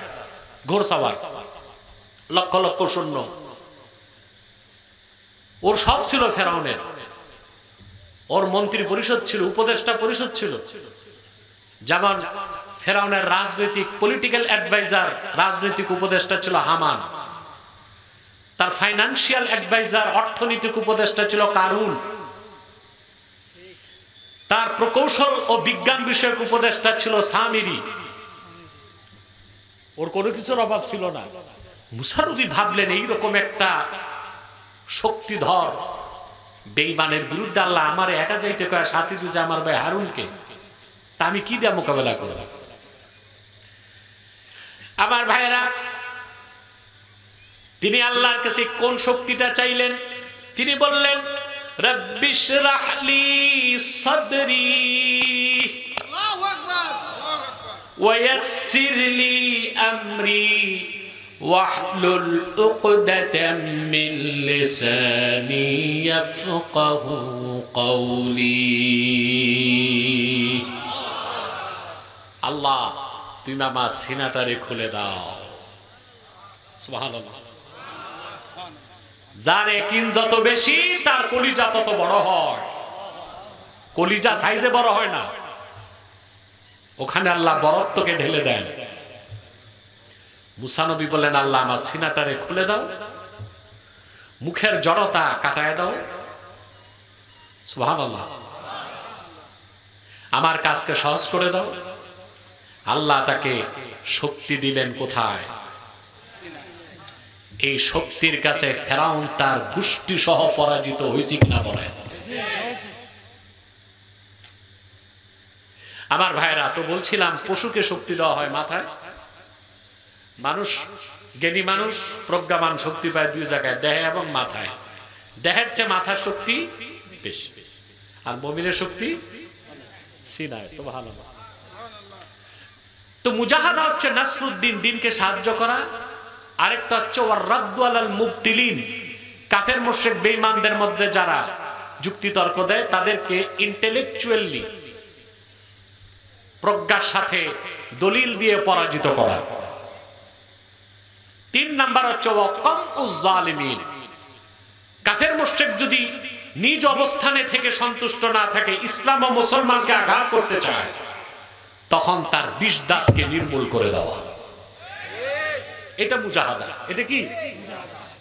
ঘোড়সাওয়ার, লক্ষ লক্ষ সৈন্য। ওর সব ছিল ফেরাউনের, ওর মন্ত্রী পরিষদ ছিল, উপদেষ্টা পরিষদ ছিল। যেমন ফেরাউনের রাজনৈতিক পলিটিক্যাল অ্যাডভাইজার, রাজনৈতিক উপদেষ্টা ছিল হামান, তার ফাইন্যান্সিয়াল অ্যাডভাইজার, অর্থনৈতিক উপদেষ্টা ছিল কারুন, তার প্রকৌশল ও বিজ্ঞান বিষয়ক উপদেষ্টা ছিল সামিরি। ওর কোনো কিছুর অভাব ছিল না। মুসা নবী ভাবলেন এইরকম একটা শক্তিধর বেঈমানের বিরুদ্ধে আল্লাহ আমার একা যাইতে কয়, সাথে দিয়েছে আমার ভাই হারুনকে, তা আমি কি দিয়ে মোকাবেলা করব? আমার ভাইরা, তিনি আল্লাহর কাছে কোন শক্তিটা চাইলেন? তিনি বললেন রব্বিশ রাহলি সাদরি ওয়ায়াসসির লি আমরি ওয়াহলুল উকদাতাম মিন লিসানি ইয়াফকাহু কওলি। আল্লাহ তুমি আমার সিনাটারে খুলে দাও। সুবহানাল্লাহ। যার একিন যত বেশি তার কলিজা তত বড় হয়। কলিজা সাইজে বড় হয় না, ওখানে আল্লাহ বরত্বকে ঢেলে দেন। মুসা নবী বললেন আল্লাহ আমার সিনাটারে খুলে দাও, মুখের জড়তা কাটায় দাও। সুবহানাল্লাহ। আমার কাজকে সহজ করে দাও। আল্লাহ তাকে শক্তি দিলেন কোথায়? এই শক্তির কাছে ফেরাউন তার গোষ্ঠী সহ পরাজিত হয়েছে কিনা বলেন? আমার ভাইরা, তো বলছিলাম পশুকে শক্তি দেওয়া হয় মাথায়, মানুষ জ্ঞানী মানুষ প্রজ্ঞাবান শক্তি পায় দুই জায়গায়, দেহে এবং মাথায়। দেহের চেয়ে মাথার শক্তি বেশি, আর মুমিনের শক্তি সিনায়। সুবহানাল্লাহ। তো মুজাহাদা হচ্ছে নাসরুদ্দিন, দিনকে সাহায্য করা। আরেকটা হচ্ছে ওয়ার রাদ্দু আলাল মুবতিলিন, কাফের মুশরিক বেঈমানদের মধ্যে যারা যুক্তি তর্ক দেয় তাদেরকে ইন্টেলেকচুয়ালি প্রজ্ঞার সাথে দলিল দিয়ে পরাজিত করা। 3 নাম্বার হচ্ছে ওয়াকামউজ জালিমিন, কাফের মুশরিক যদি নিজ অবস্থানে থেকে সন্তুষ্ট না থাকে, ইসলাম ও মুসলমানকে আঘাত করতে চায়, তখন তার বিষ দাঁতকে নির্মূল করে দেওয়া। এটা মুজাহাদা। এটা কি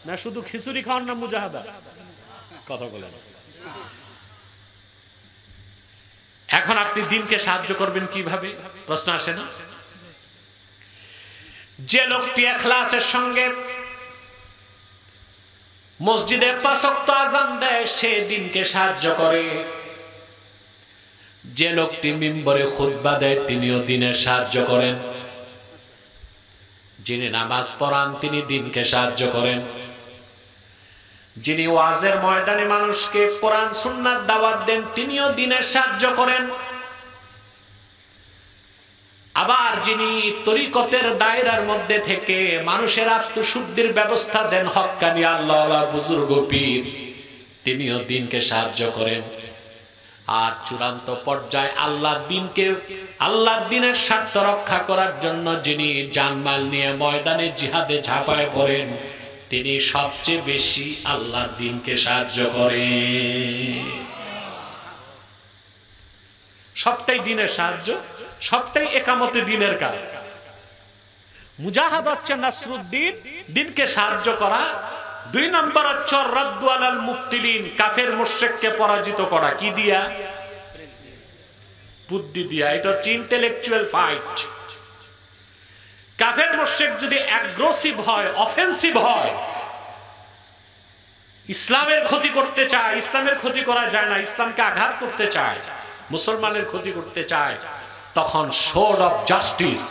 না শুধু খিচুড়ি খাওয়ার নাম মুজাহাদা? কথা বলেন। এখন আপনি দিনকে সাহায্য করবেন কিভাবে? প্রশ্ন আসে না? যে লোকটি ইখলাসের সঙ্গে মসজিদে 5 ওয়াক্ত আযান দেয়, সে দিনকে সাহায্য করে। যে লোকটি মিম্বরে খুতবা দেয়, তিনিও দিনের সাহায্য করেন। যিনি নামাজ পড়ান, তিনি দিনকে সাহায্য করেন। যিনি ওয়াজের ময়দানে মানুষকে কোরআন সুন্নাত দাওয়াত দেন, তিনিও দিনের সাহায্য করেন। আবার যিনি তরিকতের দায়রার মধ্যে থেকে মানুষের আত্মশুদ্ধির ব্যবস্থা দেন, হক্কানি আল্লাহ বুজুর্গ পীর, তিনিও দিনকে সাহায্য করেন। আর চূড়ান্ত পর্যায়ে আল্লাহর দিনের স্বার্থ রক্ষা করার জন্য যিনি জানমাল নিয়ে ময়দানে জিহাদে ঝাঁপায় পড়েন, তিনি সবচেয়ে বেশি আল্লাহর দিনকে সাহায্য করেন। সবটাই দিনের সাহায্য, সবটাই একামতে দিনের কাজ। মুজাহাদ হচ্ছে নাসরুদ্দিন, দিনকে সাহায্য করা। 2 নম্বর হচ্ছে রাদ্দু আলাল মুবতিলিন, কাফের মুশরিককে পরাজিত করা। কি দিয়া? বুদ্ধি দিয়া। এটা হচ্ছে ইন্টেলেকচুয়াল ফাইট। কাফের মুশরিক যদি অ্যাগ্রেসিভ হয়, অফেন্সিভ হয়, ইসলামের ক্ষতি করতে চায়, ইসলামের ক্ষতি করা যায় না, ইসলামকে আঘাত করতে চায়, মুসলমানের ক্ষতি করতে চায়, তখন সোর্ড অফ জাস্টিস,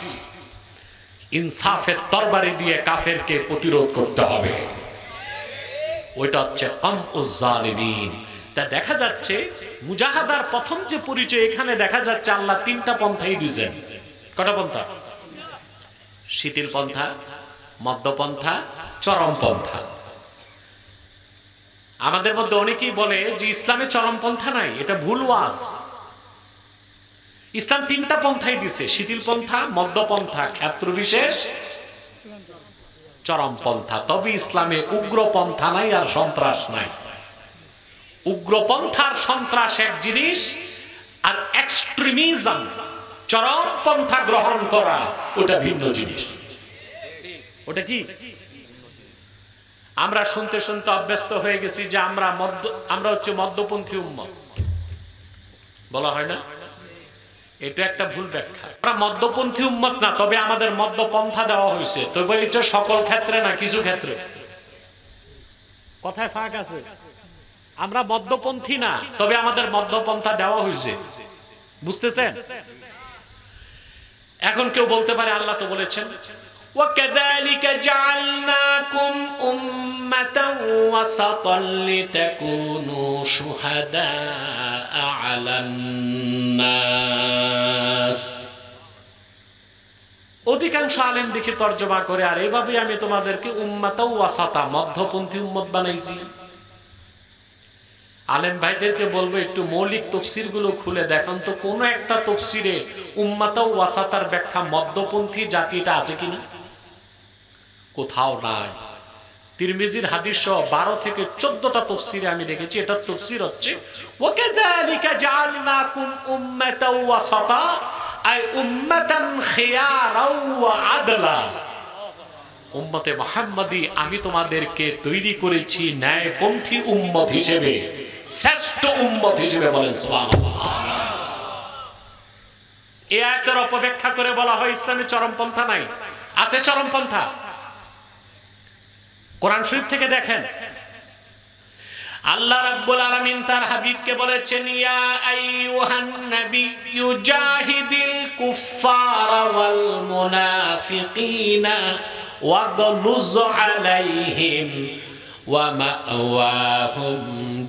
ইনসাফের তরবারি দিয়ে কাফেরকে প্রতিরোধ করতে হবে। ওইটা হচ্ছে কামউজ জালিমিন। তা দেখা যাচ্ছে মুজাহাদার প্রথম যে পরিচয়, এখানে দেখা যাচ্ছে আল্লাহ 3টা পন্থাই দিয়েছেন। কটা পন্থা? শিথিল পন্থা, মধ্যপন্থা, চরম পন্থা। আমাদের মধ্যে অনেকেই বলে যে ইসলামে চরম পন্থা নাই, এটা ভুল ওয়াজ। ইসলাম 3টা পন্থাই দিছে, শিথিল পন্থা, মধ্যপন্থা, ক্ষেত্র বিশেষ, চরম পন্থা। তবে ইসলামে উগ্র পন্থা নাই আর সন্ত্রাস নাই। উগ্রপন্থার সন্ত্রাস এক জিনিস, আর এক্সট্রিমিজম চরমপন্থা গ্রহণ করা ওটা ভিন্ন জিনিস। ওটা কি? আমরা শুনতে শুনতে অভ্যস্ত হয়ে গেছি যে আমরা হচ্ছে মধ্যপন্থী উম্মত, বলা হয় না? এটা একটা ভুল ব্যাখ্যা। আমরা মধ্যপন্থী উম্মত না, তবে আমাদের মধ্যপন্থা দেওয়া হয়েছে। তবে এটা সকল ক্ষেত্রে না, কিছু ক্ষেত্রে। কথায় ফাঁক আছে। আমরা মধ্যপন্থী না, তবে আমাদের মধ্যপন্থা দেওয়া হয়েছে। বুঝতেছেন? এখন কেউ বলতে পারে আল্লাহ তো বলেছেন وَكَذَلِكَ جَعَلْنَاكُمْ أُمَّةً وَسَطًا لِتَكُونُوا شُهَدَاءَ عَلَى النَّاسِ। অধিকাংশ আলেম দেখে তর্জমা করে, আর এভাবে আমি তোমাদেরকে উম্মাতাও ওয়াসাতা, মধ্যপন্থী উম্মত বানাইছি। আলেম ভাইদেরকে বলবো একটু মৌলিক তফসির গুলো খুলে দেখান তো, কোন একটা তফসিরে উম্মাতাও ওয়াসাতার ব্যাখ্যা মধ্যপন্থী জাতিটা আছে কিনা? কোথাও নাই। তিরমিজির হাদিস সহ 12 থেকে 14টা তফসিরে আমি দেখেছি। এটার তফসির হচ্ছে ওয়াকাযালিকা জাআলনাকুম উম্মাতাও ওয়াসাতা, আই উম্মাতান খিয়ারাও ওয়া আদলা। উম্মতে মুহাম্মাদি, আমি তোমাদেরকে তৈরি করেছি ন্যায়পন্থী উম্মত হিসেবে, শ্রেষ্ঠ উম্মত হিসেবে। বলেন সুবহানাল্লাহ। এই আয়াতের অপব্যাখ্যা করে বলা হয় ইসলামে চরমপন্থা নাই। আছে চরমপন্থা। কোরআন শরীফ থেকে দেখেন, আল্লাহ রাব্বুল আলামিন তার হাবিবকে বলেছেন ইয়া আইয়ুহান নাবিয়্যু জাহিদিল কুফফারা ওয়াল মুনাফিকিনা ওয়াগলুজ আলাইহিম ওয়া মাওয়াহুম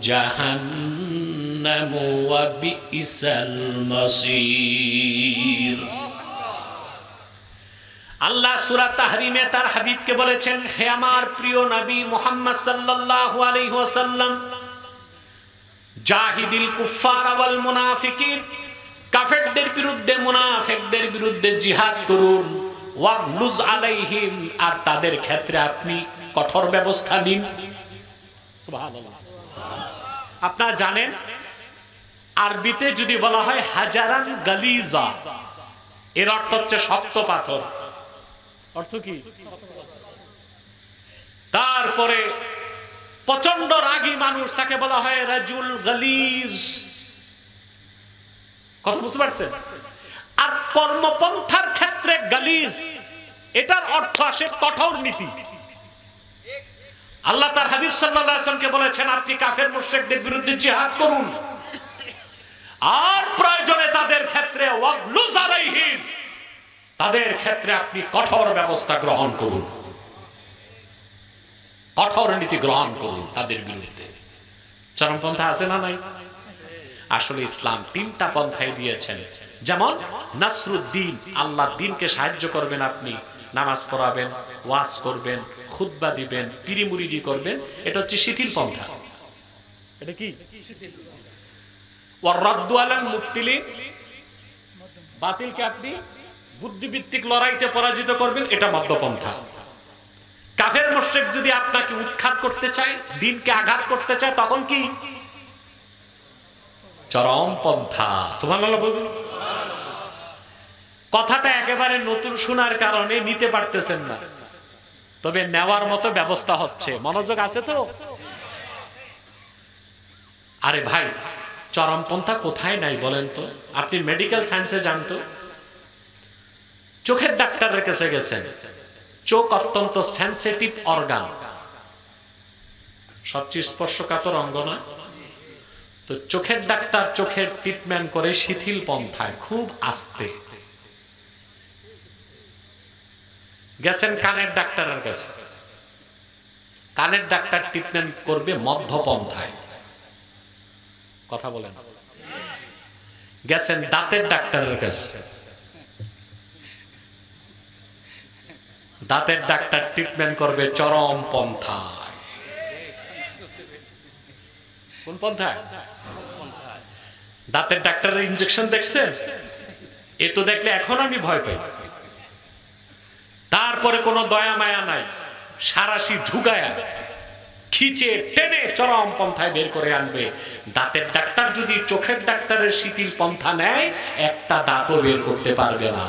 জাহান্নাম ওয়া বিইসাল মাসীর। আল্লাহ সূরা তাহরিমে তার হাবিবকে বলেছেন, হে আমার প্রিয় নবী মুহাম্মদ সাল্লাল্লাহু আলাইহি ওয়াসাল্লাম, জাহিদিল কুফফারা ওয়াল মুনাফিকিন, কাফেরদের বিরুদ্ধে, মুনাফিকদের বিরুদ্ধে জিহাদ করুন। ওয়াগলুজ আলাইহিম, আর তাদের ক্ষেত্রে আপনি কঠোর ব্যবস্থা নিন। সুবহানাল্লাহ। আপনারা জানেন আরবিতে যদি বলা হয় হাজারান গালিজা, এর অর্থ হচ্ছে শক্ত পাথর। অর্থ কি? তারপরে প্রচন্ড রাগী মানুষ, তাকে বলা হয় রাজুল গালিজ। কথা বুঝতে পারছেন? আর কর্মপন্থার ক্ষেত্রে গালিজ, এটার অর্থ আসে কঠোর নীতি। আল্লাহ তার হাবিব সাল্লাল্লাহু আলাইহি ওয়াসাল্লামকে বলেছেন, আপনি কাফের মুশরিকদের বিরুদ্ধে জিহাদ করুন, আর প্রয়োজনে তাদের ক্ষেত্রে ওয়াগলুজ আলাইহিম, তাদের ক্ষেত্রে আপনি কঠোর ব্যবস্থা গ্রহণ করুন, কঠোর নীতি গ্রহণ করুন তাদের বিরুদ্ধে। চরমপন্থা আছে না নাই? আসলে ইসলাম 3টা পন্থাই দিয়েছেন। যেমন নাসরুদ্দিন, আল্লাহর দ্বীনকে সাহায্য করবেন, আপনি নামাজ পড়াবেন, ওয়াজ করবেন, খুতবা দিবেন, পীরি মুরিদি করবেন, এটা হচ্ছে শিথিল পন্থা। এটা কি? ওয়ারাদ্দু আলাল মুবতিলিন, বাতিলকে আপনি বুদ্ধিভিত্তিক লড়াইতে পরাজিত করবেন, এটা মধ্যপন্থা। কাফের মুশরিক যদি আপনাকে উৎখাত করতে চায়, দ্বীনকে আঘাত করতে চায়, তখন কি? চরমপন্থা। সুবহানাল্লাহ বলবেন। কথাটা একেবারে নতুন শোনার কারণে নিতে পারতেছেন না, তবে নেওয়ার মতো ব্যবস্থা হচ্ছে। মনোযোগ আছে তো? আরে ভাই, চরমপন্থা কোথায় নাই বলেন তো? আপনি মেডিকেল সায়েন্সে জানতো, চোখের ডাক্তারের কাছে গেছেন, চোখ অত্যন্ত সেনসিটিভ অর্গান, সবচেয়ে স্পর্শকাতর অঙ্গ না? তো চোখের ডাক্তার চোখের ট্রিটমেন্ট করে শিথিল পন্থায়, খুব আস্তে। গেছেন কানের ডাক্তারের কাছে, কানের ডাক্তার ট্রিটমেন্ট করবে মধ্যপন্থায়। কথা বলেন। গেছেন দাঁতের ডাক্তারের কাছে, দাঁতের ডাক্তার ট্রিটমেন্ট করবে চরম পন্থায়। কোন পন্থায়? দাঁতের ডাক্তারের ইনজেকশন দেখছেন? এ তো দেখলে এখন আমি ভয় পাই। তারপরে কোনো দয়া মায়া নাই, সারাশি ঢুকায়া খিচে টেনে চরম পন্থায় বের করে আনবে। দাঁতের ডাক্তার যদি চোখের ডাক্তারের শিথিল পন্থা নেয়, একটা দাঁতও বের করতে পারবে না।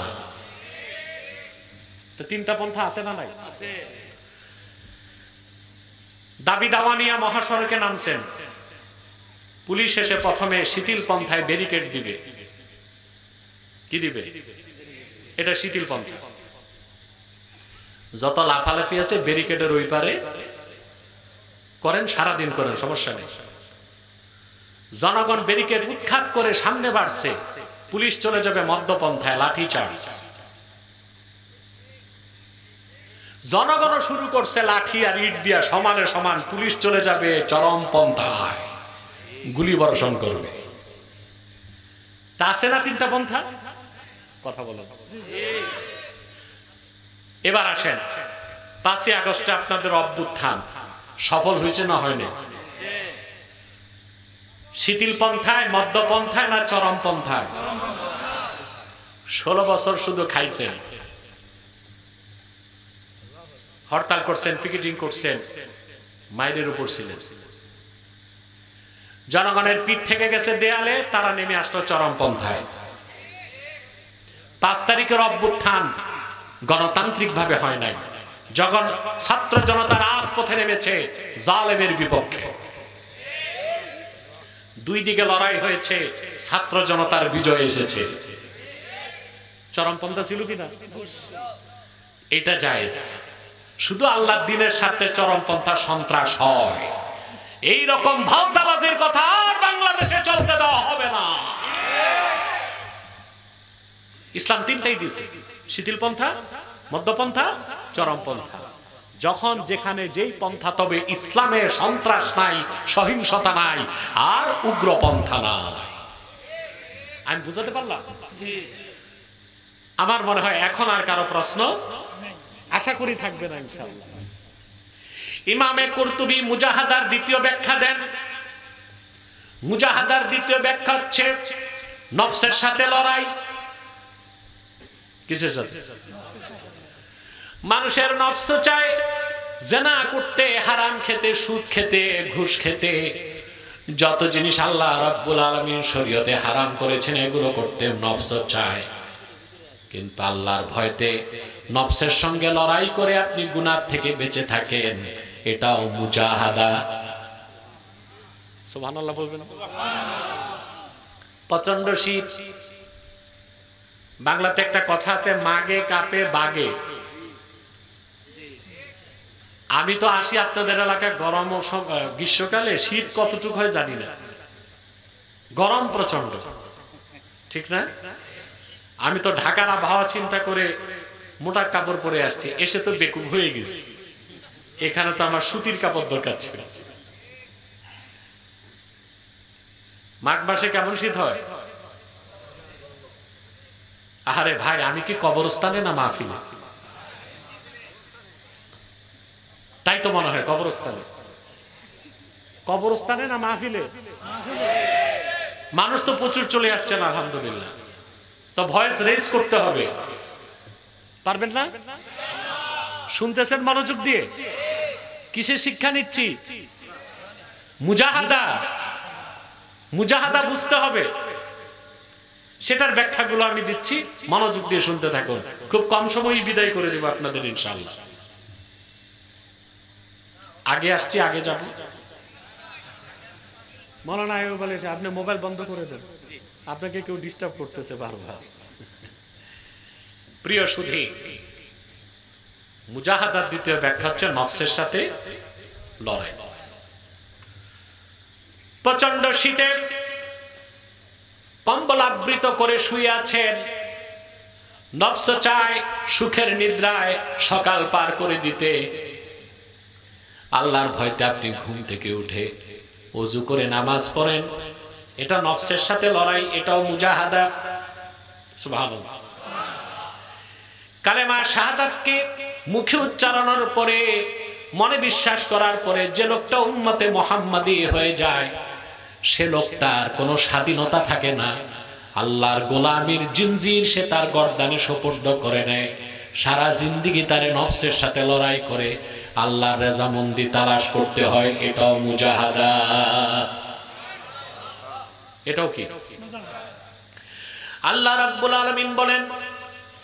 তো তিনটা পন্থা আছে না নাই? দাবি দাওয়া নিয়ে মহাসড়কে নামছেন, পুলিশ এসে প্রথমে শিথিল পন্থায় ব্যারিকেড দিবে। কি দিবে? এটা শিথিল পন্থা। যত লাফালাফি আছে ব্যারিকেডের ওই পারে করেন, সারাদিন করেন, সমস্যা নেই। জনগণ ব্যারিকেড উৎখাত করে সামনে বাড়ছে, পুলিশ চলে যাবে মধ্যপন্থায়, লাঠি চার্জ। জনগণ শুরু করছে লাঠি আর ইট দিয়া সমানে সমান, পুলিশ চলে যাবে চরম পন্থায়, গুলি বর্ষণ করবে। তা আছে না তিনটা পন্থা? কথা বলো। এবার আসেন, 5ই আগস্টে আপনাদের অভ্যুত্থান সফল হয়েছে না হয়নি? শিথিল পন্থায়, মধ্যপন্থায় না চরম পন্থায়? 16 বছর শুধু খাইছেন, হরতাল করছেন, পিকেটিং করছেন, মাইনের উপর ছিলেন। জনগণের পিঠ থেকে গেছে দেয়ালে, তারা নেমে আসলো চরম পন্থায়। 5 তারিখের অভ্যুত্থান গণতান্ত্রিক ভাবে হয় নাই, যখন ছাত্র জনতা রাজপথে নেমেছে জালেমের বিপক্ষে। দুই দিকে লড়াই হয়েছে, ছাত্র জনতার বিজয় এসেছে। চরমপন্থা ছিল কিনা? এটা জায়েজ। শুধু আল্লাহর দ্বীনের স্বার্থে চরমপন্থা সন্ত্রাস হয়। এই রকম ভাওতাবাজির কথা আর বাংলাদেশে চলতে দেওয়া হবে না। ইসলাম তিনটাই দিয়েছে, শিথিল পন্থা, মধ্যপন্থা, চরমপন্থা। যখন যেখানে যেই পন্থা, তবে ইসলামে সন্ত্রাস নাই, সহিংসতা নাই, আর উগ্রপন্থা নাই। আমি বুঝাতে পারলাম? আমার মনে হয় এখন আর কারো প্রশ্ন আশা করি থাকবে না ইনশাআল্লাহ। ইমামে কুরতুবী মুজাহাদার দ্বিতীয় ব্যাখ্যা দেন। মুজাহাদার দ্বিতীয় ব্যাখ্যা হচ্ছে নফসের সাথে লড়াই। কিসের সাথে? মানুষের নফস চায় জেনা করতে, হারাম খেতে, সুদ খেতে, ঘুষ খেতে, যত জিনিস আল্লাহ রাব্বুল আলামিন শরীয়তে হারাম করেছেন এগুলো করতে নফস চায়। কিন্তু আল্লাহর ভয়তে নফসের সঙ্গে লড়াই করে আপনি গুনাহ থেকে বেঁচে থাকেন, এটাও মুজাহাদা। সুবহানাল্লাহ বলবেন? প্রচন্ড শীত। বাংলাতে একটা কথা আছে, মাগে কাপে বাগে। আমি তো আসি আপনাদের এলাকায় গরম, গ্রীষ্মকালে শীত কতটুকু হয় জানি না, গরম প্রচন্ড, ঠিক না? আমি তো ঢাকার আবহাওয়া চিন্তা করে মোটা কাপড় পরে আসছি, এসে তো বেকুব হয়ে গেছি। এখানে তো আমার সুতির কাপড় দরকার ছিল। মাঘ মাসে কেমন শীত হয়? আরে ভাই, আমি কি কবরস্থানে না মাহফিলে? তাই তো মনে হয় কবরস্থানে। কবরস্থানে না মাহফিলে? মানুষ তো প্রচুর চলে আসছেন আলহামদুলিল্লাহ। তো ভয়েস রেজ করতে হবে, পারবেন না? শুনতেছেন মনোযোগ দিয়ে? কিসের শিক্ষা নিচ্ছি? মুজাহাদা। মুজাহাদা বুঝতে হবে, সেটার ব্যাখ্যাগুলো আমি দিচ্ছি, মনোযোগ দিয়ে শুনতে থাকুন। খুব কম সময়ই বিদায় করে দেব আপনাদের ইনশাআল্লাহ। আগে আসছি, আগে যাব। মৌলানা আয়ুব বলেছে আপনি মোবাইল বন্ধ করে দেন, আপনাকে কেউ ডিস্টার্ব করতেছে বারবার। প্রিয় সুধী, মুজাহাদার দ্বিতীয় ব্যাখ্যা হচ্ছে নফসের সাথে লড়াই। প্রচন্ড শীতে কম্বল আবৃত করে শুয়ে আছেন, নফস চায় সুখের নিদ্রায় সকাল পার করে দিতে। আল্লাহর ভয়তে আপনি ঘুম থেকে উঠে ওযু করে নামাজ পড়েন, এটা নফসের সাথে লড়াই, এটাও মুজাহাদা। সুবহানাল্লাহ। কালেমা শাহাদাতকে মুখে উচ্চারণের পরে, মনে বিশ্বাস করার পরে যে লোকটা উম্মতে মুহাম্মাদি হয়ে যায়, সে লোকটার কোনো স্বাধীনতা থাকে না। আল্লাহর গোলামির জিনজির সে তার গর্দানে সোপর্দ করে নেয়। সারা জিন্দেগি তারে নফসের সাথে লড়াই করে আল্লাহর রেজামন্দি তালাশ করতে হয়, এটাও মুজাহাদা। এটাও কি? আল্লাহ রাব্বুল আলামিন বলেন,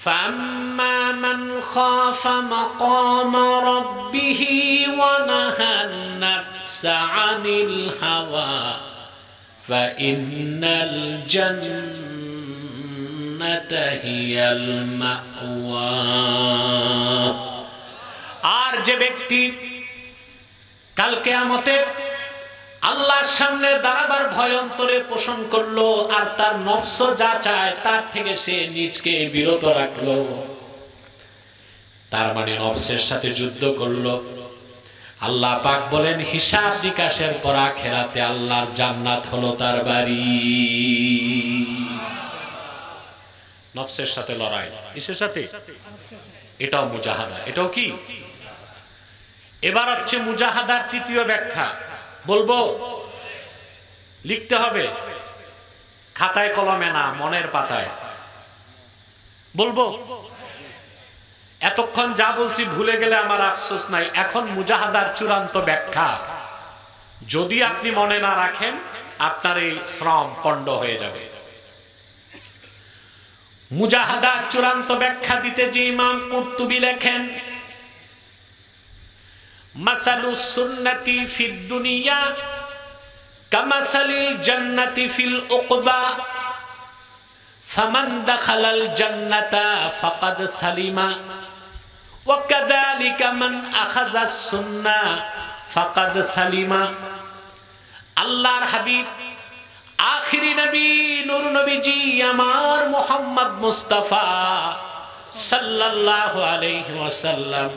فَأَمَّا مَنْ خَافَ مَقَامَ رَبِّهِ وَنَهَى النَّفْسَ عَنِ الْهَوَى فَإِنَّ الْجَنَّةَ هِيَ الْمَأْوَى। আর যে ব্যক্তি কাল কিয়ামতে আল্লাহর সামনে দাঁড়াবার ভয় অন্তরে পোষণ করলো, আর তার নফস যা চায় তার থেকে সে নিজকে বিরত রাখলো, তার মানে নফসের সাথে যুদ্ধ করলো, আল্লাহ পাক বলেন হিসাব নিকাশের পর আখিরাতে আল্লাহর জান্নাত হলো তার বাড়ি। নফসের সাথে লড়াই, কিসের সাথে? এটাও মুজাহাদা। এটাও কি? এবার হচ্ছে মুজাহাদার তৃতীয় ব্যাখ্যা বলবো, লিখতে হবে, খাতায় কলমে না, মনের পাতায় বলবো। এতক্ষণ যা বলছি ভুলে গেলে আমার আফসোস নাই। এখন মুজাহাদার চূড়ান্ত ব্যাখ্যা যদি আপনি মনে না রাখেন, আপনার এই শ্রম পণ্ড হয়ে যাবে। মুজাহাদার চূড়ান্ত ব্যাখ্যা দিতে যে ইমাম কুরতুবী লেখেন, মাসালুস সুন্নতি ফিদ দুনিয়া কামাসালিল জান্নাতি ফিল উকবা ফামান দাখালাল জান্নাতা ফাকাদ সালিমা ওয়া কাযালিকা মান আখাযাস সুন্নাহ ফাকাদ সালিমা। আল্লাহর হাবিব আখিরি নবী নূর নবীজি আমার মুহাম্মদ মুস্তাফা সাল্লাল্লাহু আলাইহি ওয়াসাল্লাম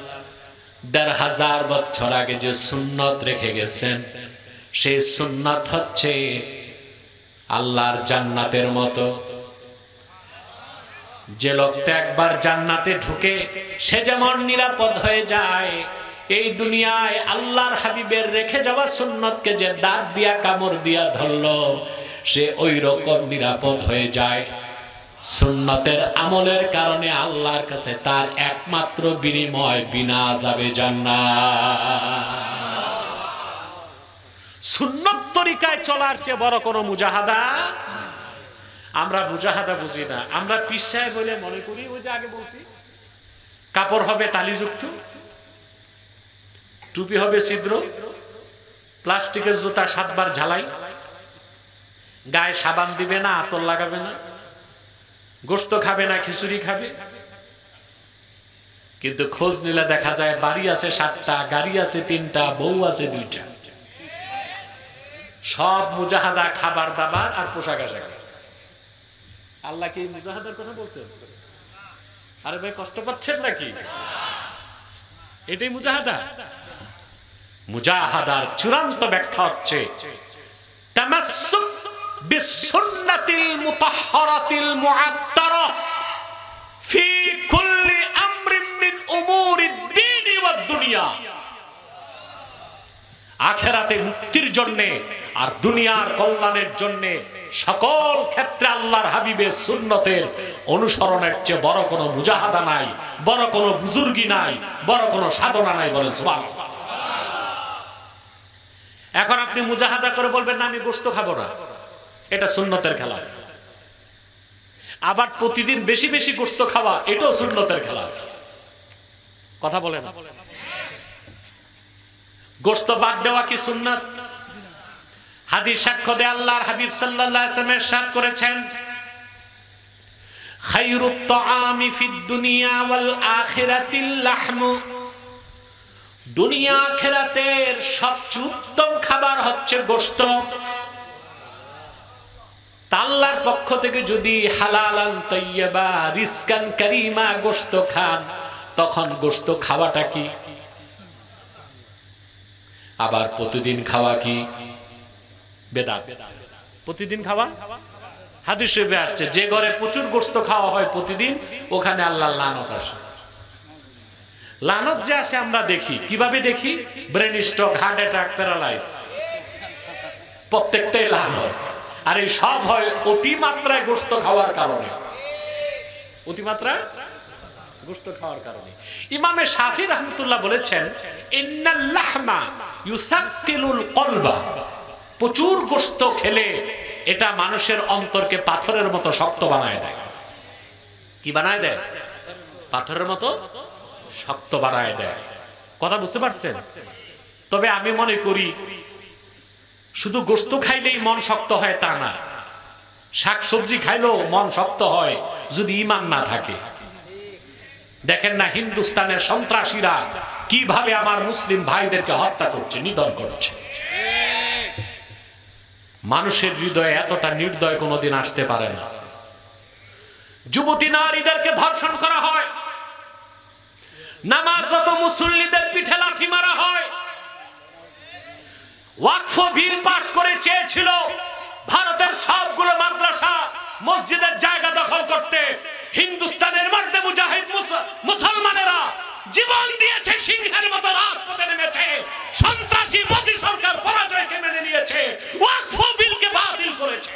১,৫০০ বছর আগে যে সুন্নত রেখে গেছেন, সেই সুন্নত হচ্ছে আল্লাহর জান্নাতের মতো। যে লোকটা একবার জান্নাতে ঢুকে সে যেমন নিরাপদ হয়ে যায়, এই দুনিয়ায় আল্লাহর হাবিবের রেখে যাওয়া সুন্নতকে যে দাঁত দিয়া কামড় দিয়া ধরলো, সে ওই রকম নিরাপদ হয়ে যায়। সুন্নতের আমলের কারণে আল্লাহর কাছে তার একমাত্র বিনিময় বিনা আযাবে জান্নাত। সুন্নত তরিকায় চলার চেয়ে বড় কোনো মুজাহাদা আমরা মুজাহাদা বুঝি না। আমরা পীর সাহেব বলে মনে করি, ওই যে আগে বলছি, কাপড় হবে তালিযুক্ত, টুপি হবে ছিদ্র, প্লাস্টিকের জুতা 7 বার ঝালাই, গায়ে সাবান দিবে না, আতর লাগাবে না, গোশত খাবে না, খিচুড়ি খাবে। কিন্তু খোঁজ নিলে দেখা যায় বাড়ি আছে 7টা, গাড়ি আছে 3টা, বউ আছে 2টা। সব মুজাহাদা, খাবার দাবার আর পোশাক আশাক। আল্লাহ কি মুজাহাদার কথা বলছেন? আরে ভাই কষ্ট পাচ্ছেন নাকি? এটাই মুজাহাদা। মুজাহাদার চূড়ান্ত ব্যাখ্যা হচ্ছে তামাসসুক বিসুন্নাতিল মুতাহহারাতিল মুআত্তারা ফি কুল্লি আমরিন মিন উমুরিদ দ্বীন ওয়াদ দুনিয়া। আখিরাতে মুক্তির জন্য আর দুনিয়ার কল্যাণের জন্য সকল ক্ষেত্রে আল্লাহর হাবিবের সুন্নতের অনুসরণের চেয়ে বড় কোনো মুজাহাদা নাই, বড় কোনো বুজুর্গি নাই, বড় কোনো সাধনা নাই। বলেন সুবহানাল্লাহ। এখন আপনি মুজাহাদা করে বলবেন না আমি গোশত খাবো না, এটা সুন্নতের খেলাফ। আবার প্রতিদিন বেশি বেশি গোশত খাওয়া, এটাও সুন্নতের খেলাফ। কথা বলেন, গোশত বাদ দেওয়া কি সুন্নাত? হাদিস সাক্ষ্য দেয় আল্লাহর হাবিব সাল্লাল্লাহু আলাইহি ওয়াসাল্লাম ইরশাদ করেছেন, খায়রুত তাআমি ফিদ দুনিয়া ওয়াল আখিরাতিল লাহমু। দুনিয়া আখিরাতের সবচেয়ে উত্তম খাবার হচ্ছে গোশত। আল্লাহর পক্ষ থেকে যদি হালালান তাইয়্যিবা রিজকান কারীমা গোশত খান, তখন গোশত খাওয়াটা কি? আবার প্রতিদিন খাওয়া কি বেদাত? প্রতিদিন খাওয়া হাদিস শরীফে আসছে, যে ঘরে প্রচুর গোশত খাওয়া হয় প্রতিদিন, ওখানে আল্লাহর লানত আসে। লানত যে আসে আমরা দেখি, কিভাবে দেখি? Brain stroke, heart attack, paralyse, প্রত্যেকটাই লানত। আর এই সব হয় অতিমাত্রায় গোশত খাওয়ার কারণে। অতিমাত্রায় গোশত খাওয়ার কারণে। ইমামে শাফি রাহমাতুল্লাহ বলেছেন ইন্নাল লাহমা ইউসাক্কিলুল কলবা, প্রচুর গোশত খেলে এটা মানুষের অন্তরকে পাথরের মতো শক্ত বানায় দেয়। কি বানায় দেয়? পাথরের মতো শক্ত বানায় দেয়। কথা বুঝতে পারছেন? তবে আমি মনে করি শুধু গোশত খাইলেই মন শক্ত হয় তা না, শাকসবজি খাইলেও মন শক্ত হয় যদি ঈমান না থাকে। দেখেন না হিন্দুস্তানের সন্ত্রাসীরা কিভাবে আমার মুসলিম ভাইদেরকে হত্যা করছে, নিধন করছে। মানুষের হৃদয়ে এতটা নির্দয় কোনোদিন আসতে পারে না। যুবতী নারীদেরকে ধর্ষণ করা হয়, নামাজরত মুসল্লিদের পিঠে লাথি মারা হয়। ওয়াকফ বিল পাস করে চেয়েছিল ভারতের সবগুলো মাদ্রাসা মসজিদের জায়গা দখল করতে। হিন্দুস্তানের মধ্যে মুজাহিদ মুসলমানেরা জীবন দিয়েছে, সিংহের মতো রাজপথে নেমেছে। সন্ত্রাসী মোদী সরকার পরাজয়কে মেনে নিয়েছে, ওয়াকফ বিলকে বাতিল করেছে।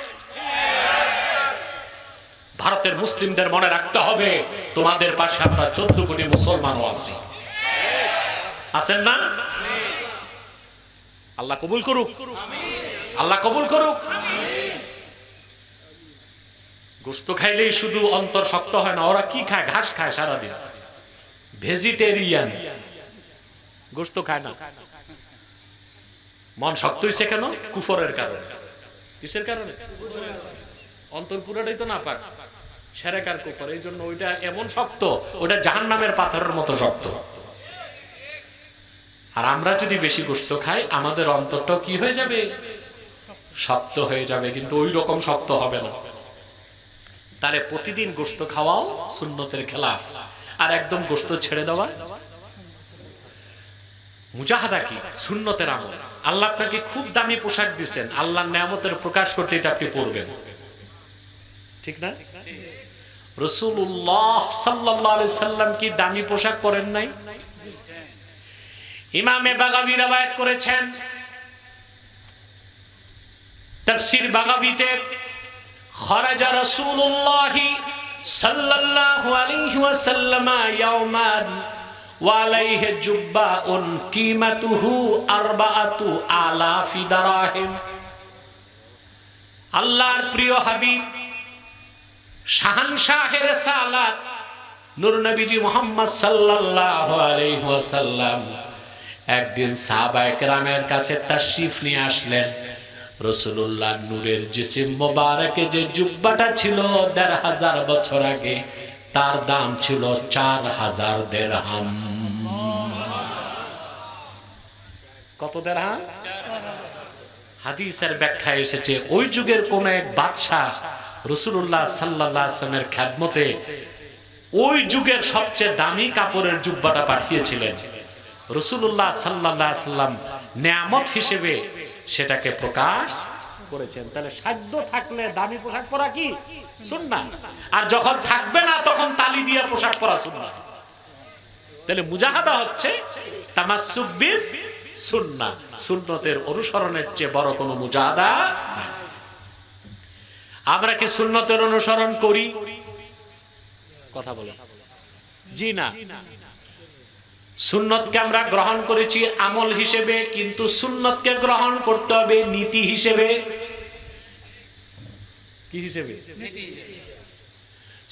ভারতের মুসলিমদের মনে রাখতে হবে তোমাদের পাশে আমরা 14 কোটি মুসলমানও আছি। আছেন না? আল্লাহ কবুল করুক, আল্লাহ কবুল করুক। গোশত খাইলেই শুধু অন্তর শক্ত হয় না, ওরা কি খায়? ঘাস খায় সারাদিন, ভেজিটেরিয়ান, গোশত খায় না। মন শক্ত হইছে কেন? কুফরের কারণে। কিসের কারণে? অন্তর পুরাটাই তো নাপাক, শিরক আর কুফর, এই জন্য ওইটা এমন শক্ত, ওটা জাহান্নামের পাথরের মতো শক্ত। আর আমরা যদি বেশি গোশত খাই আমাদের অন্তরটাও কি হয়ে যাবে? শক্ত হয়ে যাবে, কিন্তু ওই রকম শক্ত হবে না। তাহলে প্রতিদিন গোশত খাওয়াও সুন্নতের খেলাফ, আর একদম গোশত ছেড়ে দেওয়া মুজাহাদা কি? সুন্নতের আমল। আল্লাহ আপনাকে খুব দামি পোশাক দিচ্ছেন, আল্লাহর নিয়ামতের প্রকাশ করতে এটা আপনি পরবেন, ঠিক না? রাসূলুল্লাহ সাল্লাল্লাহু আলাইহি সাল্লাম কি দামি পোশাক পরেন নাই? ইমামে বাগাবী রওয়ায়াত করেছেন, তাফসীর বাগাবীতে খরাজা রাসূলুল্লাহ সাল্লাল্লাহু আলাইহি ওয়াসাল্লাম ইয়াওমান ওয়া আলাইহি জুব্বাউন কিমাতুহু 4000 দিরহাম। আল্লাহর প্রিয় হাবিব শাহানশাহে রিসালাত নূর নবীজি মুহাম্মদ সাল্লাল্লাহু আলাইহি ওয়াসাল্লাম একদিন সাহাবায়ে কেরামের কাছে তাশরিফ নিয়ে আসলেন। রাসূলুল্লাহ নূরের জিসিম মোবারকে যে জুব্বাটা ছিল 1500 বছর আগে, তার দাম ছিল 4000 দিরহাম। কত দিরহাম? হাদিসের ব্যাখ্যায় এসেছে ওই যুগের কোন এক বাদশা রাসূলুল্লাহ সাল্লাল্লাহু আলাইহি ওয়াসাল্লামের খেদমতে ওই যুগের সবচেয়ে দামি কাপড়ের জুব্বাটা পাঠিয়েছিলেন। রাসূলুল্লাহ সাল্লাল্লাহু আলাইহি ওয়াসাল্লাম নিয়ামত হিসেবে সেটাকে প্রকাশ করেছেন। তাহলে সাধ্য থাকলে দামি পোশাক পরা কি সুন্নাহ, আর যখন থাকবে না তখন তালি দিয়ে পোশাক পরা সুন্নাহ। তাহলে মুজাহাদা হচ্ছে তামাসসুক বিস সুন্নাহ, সুন্নতের অনুসরণের চেয়ে বড় কোনো মুজাহাদা নাই। আমরা কি সুন্নতের অনুসরণ করি? কথা বলেন। জি না। সুন্নতকে আমরা গ্রহণ করেছি আমল হিসেবে, কিন্তু সুন্নতকে গ্রহণ করতে হবে নীতি হিসেবে। কি হিসেবে?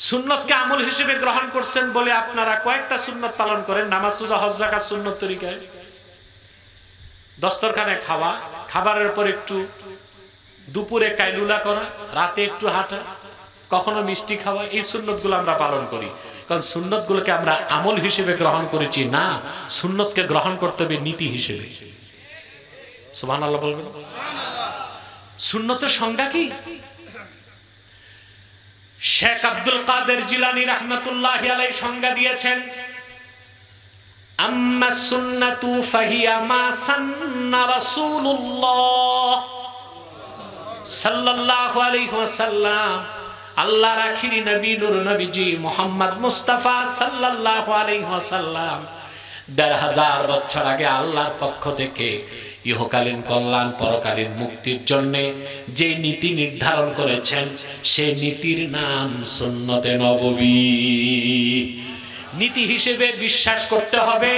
সুন্নতকে আমল হিসেবে গ্রহণ করছেন বলে আপনারা কয়েকটা সুন্নত পালন করেন, নামাজ, রোজা, হজ, যাকাত সুন্নত তরিকায়। দস্তরখানে খাওয়া, খাবারের পর একটু দুপুরে কাইলুলা করা, রাতে একটু হাঁটা, কখনো মিষ্টি খাওয়া, এই সুন্নতগুলো আমরা পালন করি। কারণ সুন্নতগুলোকে আমরা আমল হিসেবে গ্রহণ করেছি না, সুন্নতকে গ্রহণ করতে হবে নীতি হিসেবে। সুবহানাল্লাহ বলবেন। সুন্নতের সংজ্ঞা কি? শেখ আব্দুল কাদের জিলানী রাহমাতুল্লাহি আলাইহি সংজ্ঞা দিয়েছেন, আম্মা সুন্নাতু ফাহিয়া মা সান্না রাসূলুল্লাহ সাল্লাল্লাহু আলাইহি ওয়াসাল্লাম, আল্লাহর আখিরি নবী নূর নবীজি মুহাম্মদ মুস্তাফা সাল্লাল্লাহু আলাইহি ওয়াসাল্লাম 1500 বছর আগে আল্লাহর পক্ষ থেকে ইহকালীন কল্যাণ পরকালীন মুক্তির জন্য যে নীতি নির্ধারণ করেছেন সেই নীতির নাম সুন্নতে নববী। নীতি হিসেবে বিশ্বাস করতে হবে,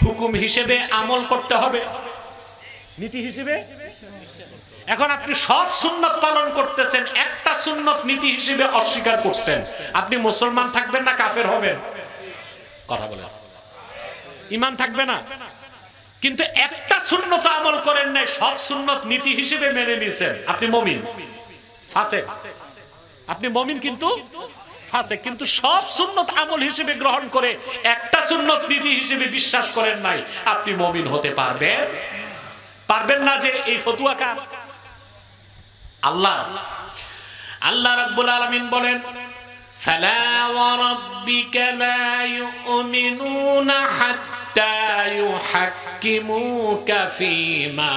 হুকুম হিসেবে আমল করতে হবে। নীতি হিসেবে এখন আপনি সব সুন্নত পালন করতেছেন, একটা সুন্নত নীতি হিসেবে অস্বীকার করছেন, আপনি মুসলমান থাকবেন না কাফের হবেন? কথা বলেন, ঈমান থাকবে না। কিন্তু একটা সুন্নত আমল করেন নাই, সব সুন্নত নীতি হিসেবে মেনে নিয়েছেন, আপনি মুমিন। ফাসেক, আপনি মুমিন কিন্তু ফাসেক। কিন্তু সব সুন্নত আমল হিসেবে গ্রহণ করে একটা সুন্নত নীতি হিসেবে বিশ্বাস করেন নাই, আপনি মুমিন হতে পারবেন পারবেন না। যে এই ফতুয়া কার? আল্লাহ রাব্বুল আলামিন বলেন, ফালা ওয়া রাব্বিকা লা ইউমিনুনা হাত্তা ইউহাক্কিমুকা ফীমা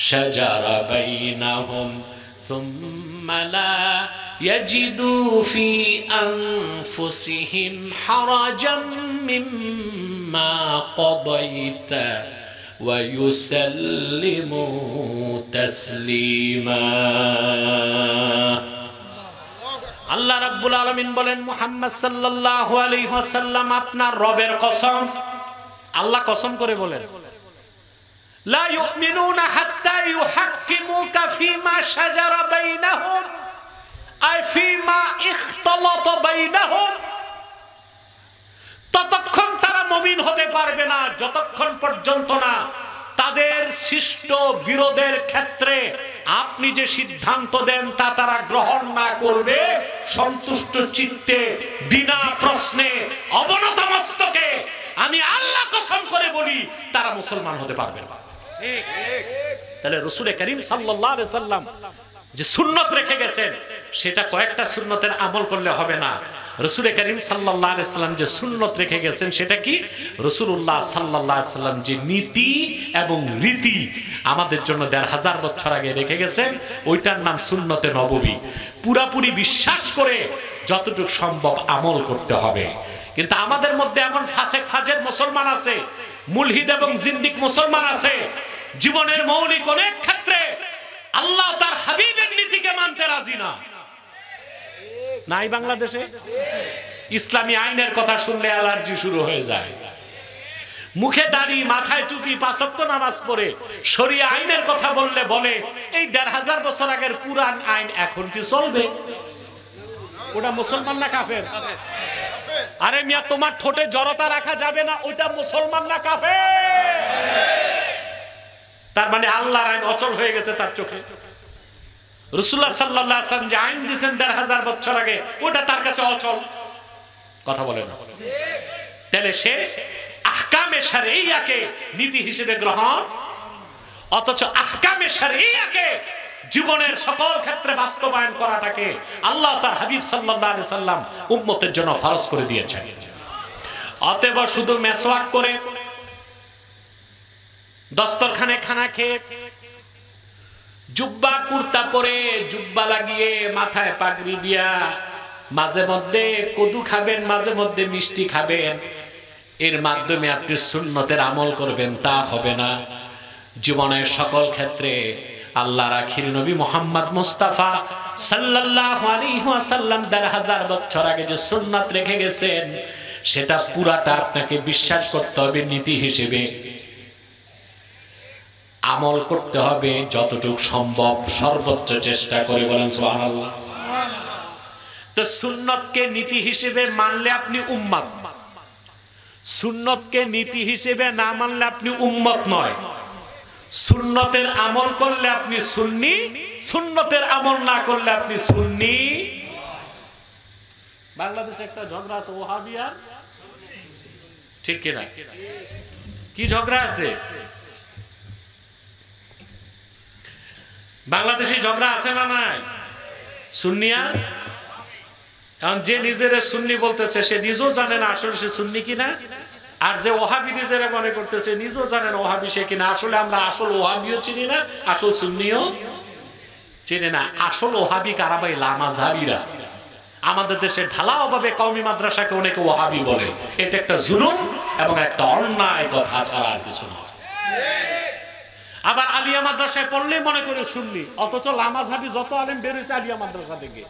শাজারা বাইনাহুম থুম্মা লা ইয়াজিদু ফি আনফুসিহিম হারাজাম মিম্মা কাদাইতা ويسلموا تسليما। আল্লাহ রাব্বুল আলামিন বলেন, মুহাম্মদ সাল্লাল্লাহু আলাইহি ওয়াসাল্লাম আপনার রবের কসম, আল্লাহ কসম করে বলেন, লা ইউমিনুনা হাত্তা ইউহাক্কিমুকা ফীমা শাজারা বাইনাহুম আই ফীমা ইখতালাতা বাইনাহুম। ততক্ষণ তারা মুমিন হতে পারবে না যতক্ষণ পর্যন্ত না তাদের সৃষ্ট বিরোধের ক্ষেত্রে আপনি যে সিদ্ধান্ত দেন তা তারা গ্রহণ না করবে সন্তুষ্ট চিত্তে, বিনা প্রশ্নে, অবনত মস্তকে। আমি আল্লাহ কসম করে বলি, তারা মুসলমান হতে পারবে না। তাহলে রাসূল করিম সাল্লাল্লাহু আলাইহি সাল্লাম যে সুন্নত রেখে গেছেন, সেটা কয়েকটা সুন্নতের আমল করলে হবে না। রাসূল করিম সাল্লাল্লাহু আলাইহি সাল্লাম যে সুন্নত রেখে গেছেন সেটা কি? রাসূলুল্লাহ সাল্লাল্লাহু আলাইহি সাল্লাম যে নীতি এবং রীতি আমাদের জন্য ১৫০০ বছর আগে রেখে গেছেন, ওইটার নাম সুন্নতে নববী। পুরাপুরি বিশ্বাস করে যতটুকু সম্ভব আমল করতে হবে। কিন্তু আমাদের মধ্যে এমন ফাসেক ফাজের মুসলমান আছে, মুলহিদ এবং জিন্দিক মুসলমান আছে, জীবনের মৌলিক অনেক ক্ষেত্রে আল্লাহ তার হাবিবের নীতিকে মানতে রাজি না। নাই বাংলাদেশে? ইসলামী আইনের কথা শুনলে অ্যালার্জি শুরু হয়ে যায়। মুখে দাড়ি, মাথায় টুপি, ৫ ওয়াক্ত নামাজ পড়ে শরিয়া আইনের কথা বললে বলে এই ১৫০০ বছর আগের পুরান আইন এখন কি চলবে? ওটা মুসলমান না কাফের? আরে মিয়া, তোমার ঠোঁটে জড়তা রাখা যাবে না, ওইটা মুসলমান না কাফের? তার মানে আল্লাহর আইন অচল হয়ে গেছে তার চোখে। রাসূলুল্লাহ সাল্লাল্লাহু আলাইহি ওয়াসাল্লাম যে আইন দিয়েছেন ১৫০০ বছর আগে, ওটা তার কাছে অচল। কথা বলে না? তাহলে সে আহকামে শরঈয়াকে নীতি হিসেবে গ্রহণ, অথচ আহকামে শরঈয়াকে জীবনের সকল ক্ষেত্রে বাস্তবায়ন করাটাকে আল্লাহ তার হাবিব সাল্লাল্লাহু আলাইহি সাল্লাম উম্মতের জন্য ফরজ করে দিয়েছেন। অতএব শুধু মেসওয়াক করে, দস্তরখানে খানা খেয়ে, জুব্বা কুর্তা পরে, জুব্বা লাগিয়ে, মাথায় পাগড়ি দিয়া মাঝে মধ্যে কদু খাবেন, মাঝে মধ্যে মিষ্টি খাবেন, এর মাধ্যমে আপনি সুন্নতের আমল করবেন, তা হবে না। জীবনের সকল ক্ষেত্রে আল্লাহর আখির নবী মুহাম্মদ মুস্তাফা সাল্লাল্লাহু আলাইহি ওয়াসাল্লাম ১৫০০ বছর আগে যে সুন্নাত রেখে গেছেন, সেটা পুরাটা আপনাকে বিশ্বাস করতে হবে, নীতি হিসেবে আমল করতে হবে যতটুকু সম্ভব, সর্বোচ্চ চেষ্টা করে। বলেন সুবহানাল্লাহ। তো সুন্নতকে নীতি হিসেবে মানলে আপনি উম্মত, সুন্নতকে নীতি হিসেবে না মানলে আপনি উম্মত নয়। সুন্নতের আমল করলে আপনি সুন্নি, সুন্নতের আমল না করলে আপনি সুন্নি। বাংলাদেশে একটা ঝগড়া আছে, ওহাবি আর ঠিক কিনা? কি ঝগড়া আছে বাংলাদেশে? ঝগড়া আছে না নাই? সুন্নি আর, কারণ যে নিজের সুন্নি বলতেছে সে নিজেও জানে না আসলে সে সুন্নি কিনা, আর যে ওহাবি নিজেরা মনে করতেছে নিজেও জানে না ওহাবি সে কিনা। আসলে আমরা আসল ওহাবিও চিনি না, আসল সুন্নিও চিনি না। আসল ওহাবি কারা ভাই? লামাযহাবিরা। আমাদের দেশে ঢালাওভাবে কওমি মাদ্রাসাকে অনেকে ওহাবি বলে, এটা একটা জুলুম এবং একটা অন্যায় কথা ছাড়া আর কিছু না। আবার আলিয়া মাদ্রাসায় পড়লে মনে করে সুন্নি, অথচ লামাযহাবি যত আলেম বের হয়েছে আলিয়া মাদ্রাসা থেকে।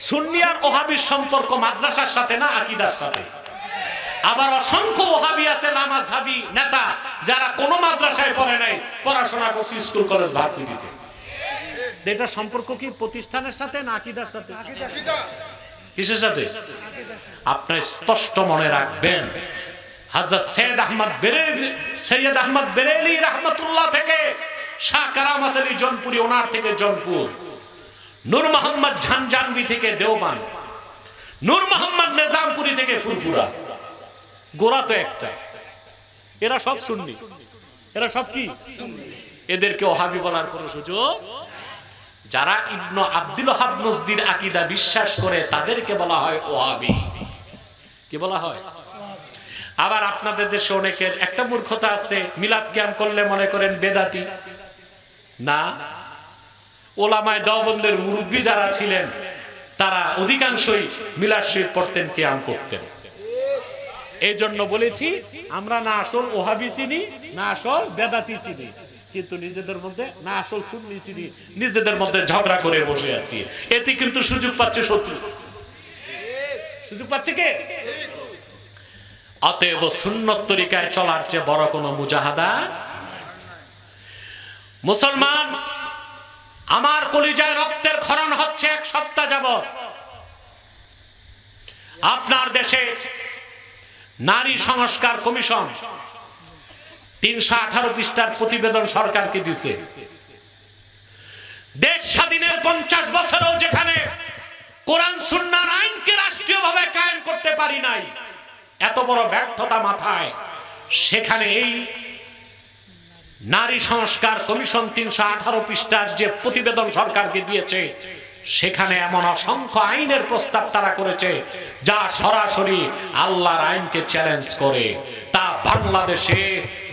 সুন্নি আর ওহাবির সম্পর্ক মাদ্রাসার সাথে না, আকীদার সাথে। আবার অসংখ্য ওহাবি আছে লামাযহাবী নেতা যারা কোনো মাদ্রাসায় পড়ে নাই, পড়াশোনা করছে স্কুল কলেজ ভার্সিটিতে। এটা সম্পর্ক কি প্রতিষ্ঠানের সাথে না আকীদার সাথে? কিসের সাথে? আপনি স্পষ্ট মনে রাখবেন, হযরত সৈয়দ আহমদ বেরেলী রাহমাতুল্লাহ থেকে শাহ কারামাত আলী জৌনপুরি, ওনার থেকে জৌনপুর, নূর মোহাম্মদ ঝানজানবি থেকে দেওবান, নূর মোহাম্মদ নিজামপুরি থেকে ফুরফুরা, গোরা তো একটা, এরা সব সুন্নি। এরা সব কি? এদেরকে ওহাবি বলার কোনো সুযোগ? যারা ইবনে আব্দুল ওহাব নজদির আকীদা বিশ্বাস করে তাদেরকে বলা হয় ওহাবি। কি বলা হয়? আবার আপনাদের দেশে অনেকের একটা মূর্খতা আছে, মিলাদ কিয়াম করলে মনে করেন বেদাতি। না, ওলামায়ে দেওবন্দের মুরব্বী যারা ছিলেন তারা অধিকাংশই মিলাদ শরীফ পড়তেন, কিয়াম করতেন। এই জন্য বলেছি আমরা না আসল ওহাবি চিনি, না আসল বেদাতি চিনি, কিন্তু নিজেদের মধ্যে না আসল সুন্নি চিনি, নিজেদের মধ্যে ঝগড়া করে বসে আছি। এতে কিন্তু সুযোগ পাচ্ছে শত্রু। সুযোগ পাচ্ছে কে? অতএব সুন্নত তরিকায় চলার চেয়ে বড় কোনো মুজাহাদা মুসলমান, আমার কলিজায় রক্তের ক্ষরণ হচ্ছে এক সপ্তাহ যাবত। আপনার দেশে নারী সংস্কার কমিশন 318 পৃষ্ঠার প্রতিবেদন সরকারকে দিছে। দেশ স্বাধীনের 50 বছরেও যেখানে কোরআন সুন্নাহর আইনকে রাষ্ট্রীয়ভাবে কায়েম করতে পারি নাই, এত বড় ব্যর্থতা মাথায়, সেখানে এই নারী সংস্কার কমিশন 318 পৃষ্ঠার যে প্রতিবেদন সরকারকে দিয়েছে, সেখানে এমন অসংখ্য আইনের প্রস্তাব তারা করেছে যা সরাসরি আল্লাহর আইনকে চ্যালেঞ্জ করে। তা বাংলাদেশে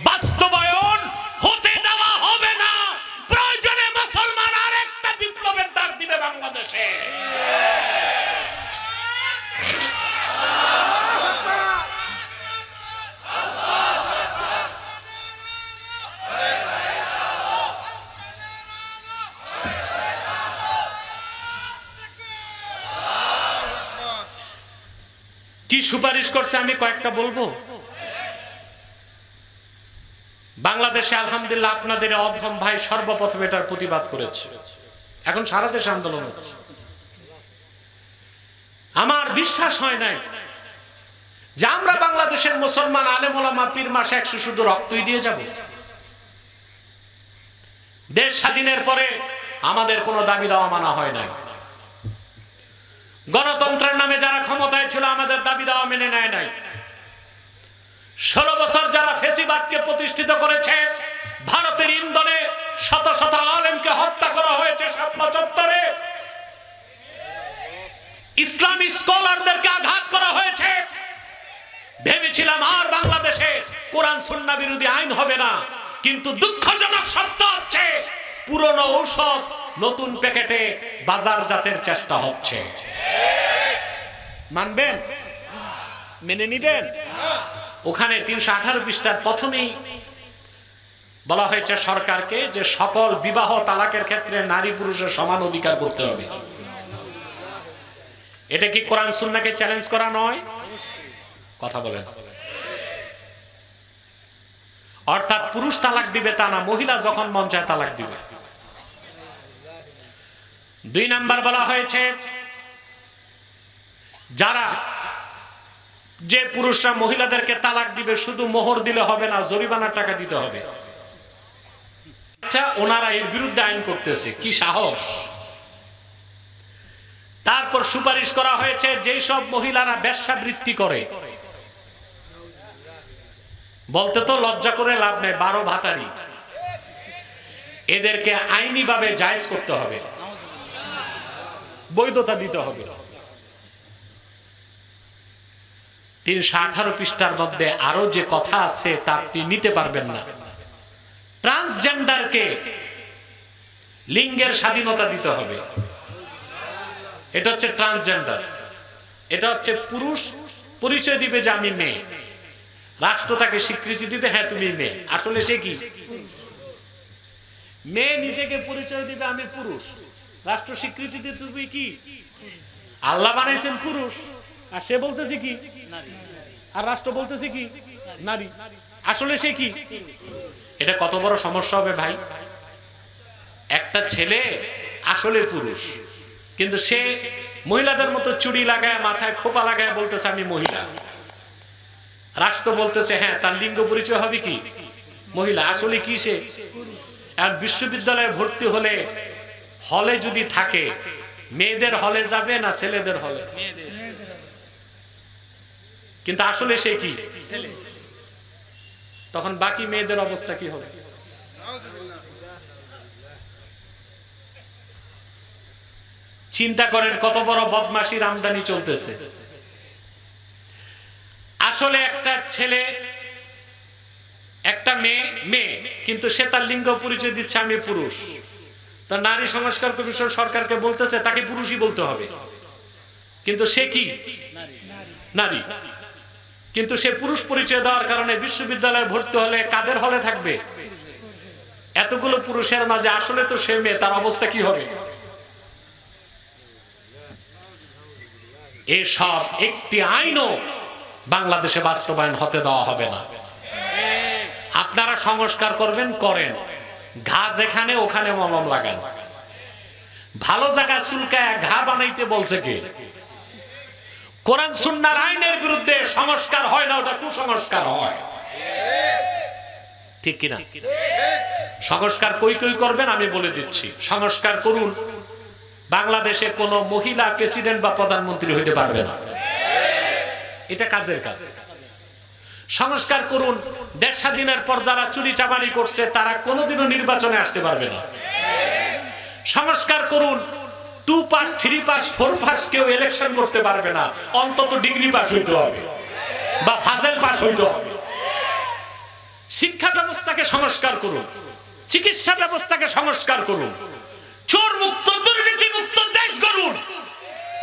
বাস্তবায়ন হতে দেওয়া হবে না। প্রয়োজনে মুসলমান আরেকটা বিপ্লবের ডাক দিবে বাংলাদেশে। কি সুপারিশ করছে আমি কয়েকটা বলবো। বাংলাদেশে আলহামদুলিল্লাহ আপনাদের অধম ভাই সর্বপ্রথম এটার প্রতিবাদ করেছে, এখন সারা দেশে আন্দোলন হচ্ছে। আমার বিশ্বাস হয় নাই যে আমরা বাংলাদেশের মুসলমান আলেম ওলামা পীর মাসে 100 শুধু রক্তই দিয়ে যাব। দেশ স্বাধীনের পরে আমাদের কোনো দাবি দাওয়া মানা হয় নাই। গণতন্ত্রের নামে যারা ক্ষমতায় ছিল আমাদের দাবি দাওয়া মেনে নেয় নাই। 16 বছর যারা ফেসিবাদকে প্রতিষ্ঠিত করেছে, ভারতের ইন্ধনে শত শত আলেমকে হত্যা করা হয়েছে শাপলা চত্বরে, ইসলামী স্কলারদেরকে আঘাত করা হয়েছে। ভেবেছিলাম আর বাংলাদেশে কোরআন সুন্নাহ বিরোধী আইন হবে না, কিন্তু দুঃখজনক সত্য হচ্ছে পুরনো ঔষধ নতুন প্যাকেটে বাজারজাতের চেষ্টা হচ্ছে। মানবেন? মেনে নিবেন? ওখানে 318 পৃষ্ঠার প্রথমেই বলা হয়েছে সরকারকে যে সকল বিবাহ তালাকের ক্ষেত্রে নারী পুরুষের সমান অধিকার করতে হবে। এটা কি কোরআন সুন্নাহকে চ্যালেঞ্জ করা নয়? কথা বলেন। অর্থাৎ পুরুষ তালাক দিবে তা না, মহিলা যখন মন চায় তালাক দিবে। 2 নাম্বার বলা হয়েছে যারা যে পুরুষরা মহিলাদেরকে তালাক দিবে শুধু মোহর দিলে হবে না, জরিমানার টাকা দিতে হবে। ওনারা এর বিরুদ্ধে আইন করতেছে, কি সাহস! তারপর সুপারিশ করা হয়েছে যেই সব মহিলারা ব্যবসাবৃত্তি করে, বলতে তো লজ্জা করে লাভ নেই, 12 ভাতারি, এদেরকে আইনিভাবে জায়েজ করতে হবে, বৈধতা দিতে হবে। 318 পৃষ্ঠার মধ্যে আরো যে কথা আছে তা আপনি নিতে পারবেন না। ট্রান্সজেন্ডারকে লিঙ্গের স্বাধীনতা দিতে হবে। এটা হচ্ছে ট্রান্সজেন্ডার, এটা হচ্ছে পুরুষ, পরিচয় দিবে যে আমি মেয়ে, রাষ্ট্র তাকে স্বীকৃতি দিবে হ্যাঁ তুমি মেয়ে, আসলে সে কি মেয়ে, নিজেকে পরিচয় দিবে আমি পুরুষ, রাষ্ট্র স্বীকৃতি দিবে তুমি কি, আল্লাহ বানাইছেন পুরুষ আর সে বলতেছে কি আর রাষ্ট্র বলতেছে কি নারী, আসলে সে কি? এটা কত বড় সমস্যা হবে ভাই। একটা ছেলে আসলে পুরুষ, কিন্তু সে মহিলাদের মতো চুড়ি লাগায়, মাথায় খোপা লাগায় বলতেছে আমি মহিলা। রাষ্ট্র বলতেছে হ্যাঁ তার লিঙ্গ পরিচয় হবে কি মহিলা, আসলে কি সে? আর বিশ্ববিদ্যালয়ে ভর্তি হলে হলে যদি থাকে, মেয়েদের হলে যাবে না ছেলেদের হলে? কিন্তু আসলে সে কি? তখন বাকি মেয়েদের অবস্থা কি হবে? চিন্তা করেন কত বড় বদমাশির আমদানি চলতেছে। আসলে একটা ছেলে একটা মেয়ে, কিন্তু সে তার লিঙ্গ পরিচয় দিচ্ছে আমি পুরুষ। তা নারী সংস্কার কমিশন সরকারকে বলতেছে তাকে পুরুষই বলতে হবে, কিন্তু সে কি? নারী। কিন্তু সে পুরুষ পরিচয় দেওয়ার কারণে বিশ্ববিদ্যালয়ে ভর্তি হলে কাদের হলে থাকবে? এতগুলো পুরুষের মাঝে আসলে তো সে মেয়ে, তার অবস্থা কি হবে? এসব একটি আইনও বাংলাদেশে বাস্তবায়ন হতে দেওয়া হবে না। আপনারা সংস্কার করবেন, করেন, ঘা যেখানে ওখানে মলম লাগান। ভালো জায়গা চুলকায় ঘা বানাইতে বলছে কে? কোরআন সুন্নাহর আইনের বিরুদ্ধে সংস্কার হয় না, ওটা কুসংস্কার হয়, ঠিক কিনা? সংস্কার কই কই করবেন আমি বলে দিচ্ছি। সংস্কার করুন, বাংলাদেশে কোন মহিলা প্রেসিডেন্ট বা প্রধানমন্ত্রী হইতে পারবে না, এটা কাজের কাজ। সংস্কার করুন, দেশ স্বাধীনের পর যারা চুরি চামারি করছে তারা কোনোদিনও নির্বাচনে আসতে পারবে না। সংস্কার করুন, 2 পাস 3 পাস 4 পাস কেউ ইলেকশন করতে পারবে না, অন্তত ডিগ্রি পাস হইতে হবে বা ফাজেল পাস হইতে হবে। শিক্ষা ব্যবস্থাকে সংস্কার করুন, চিকিৎসা ব্যবস্থাকে সংস্কার করুন, চোর মুক্ত দুর্নীতি মুক্ত দেশ গড়ুন।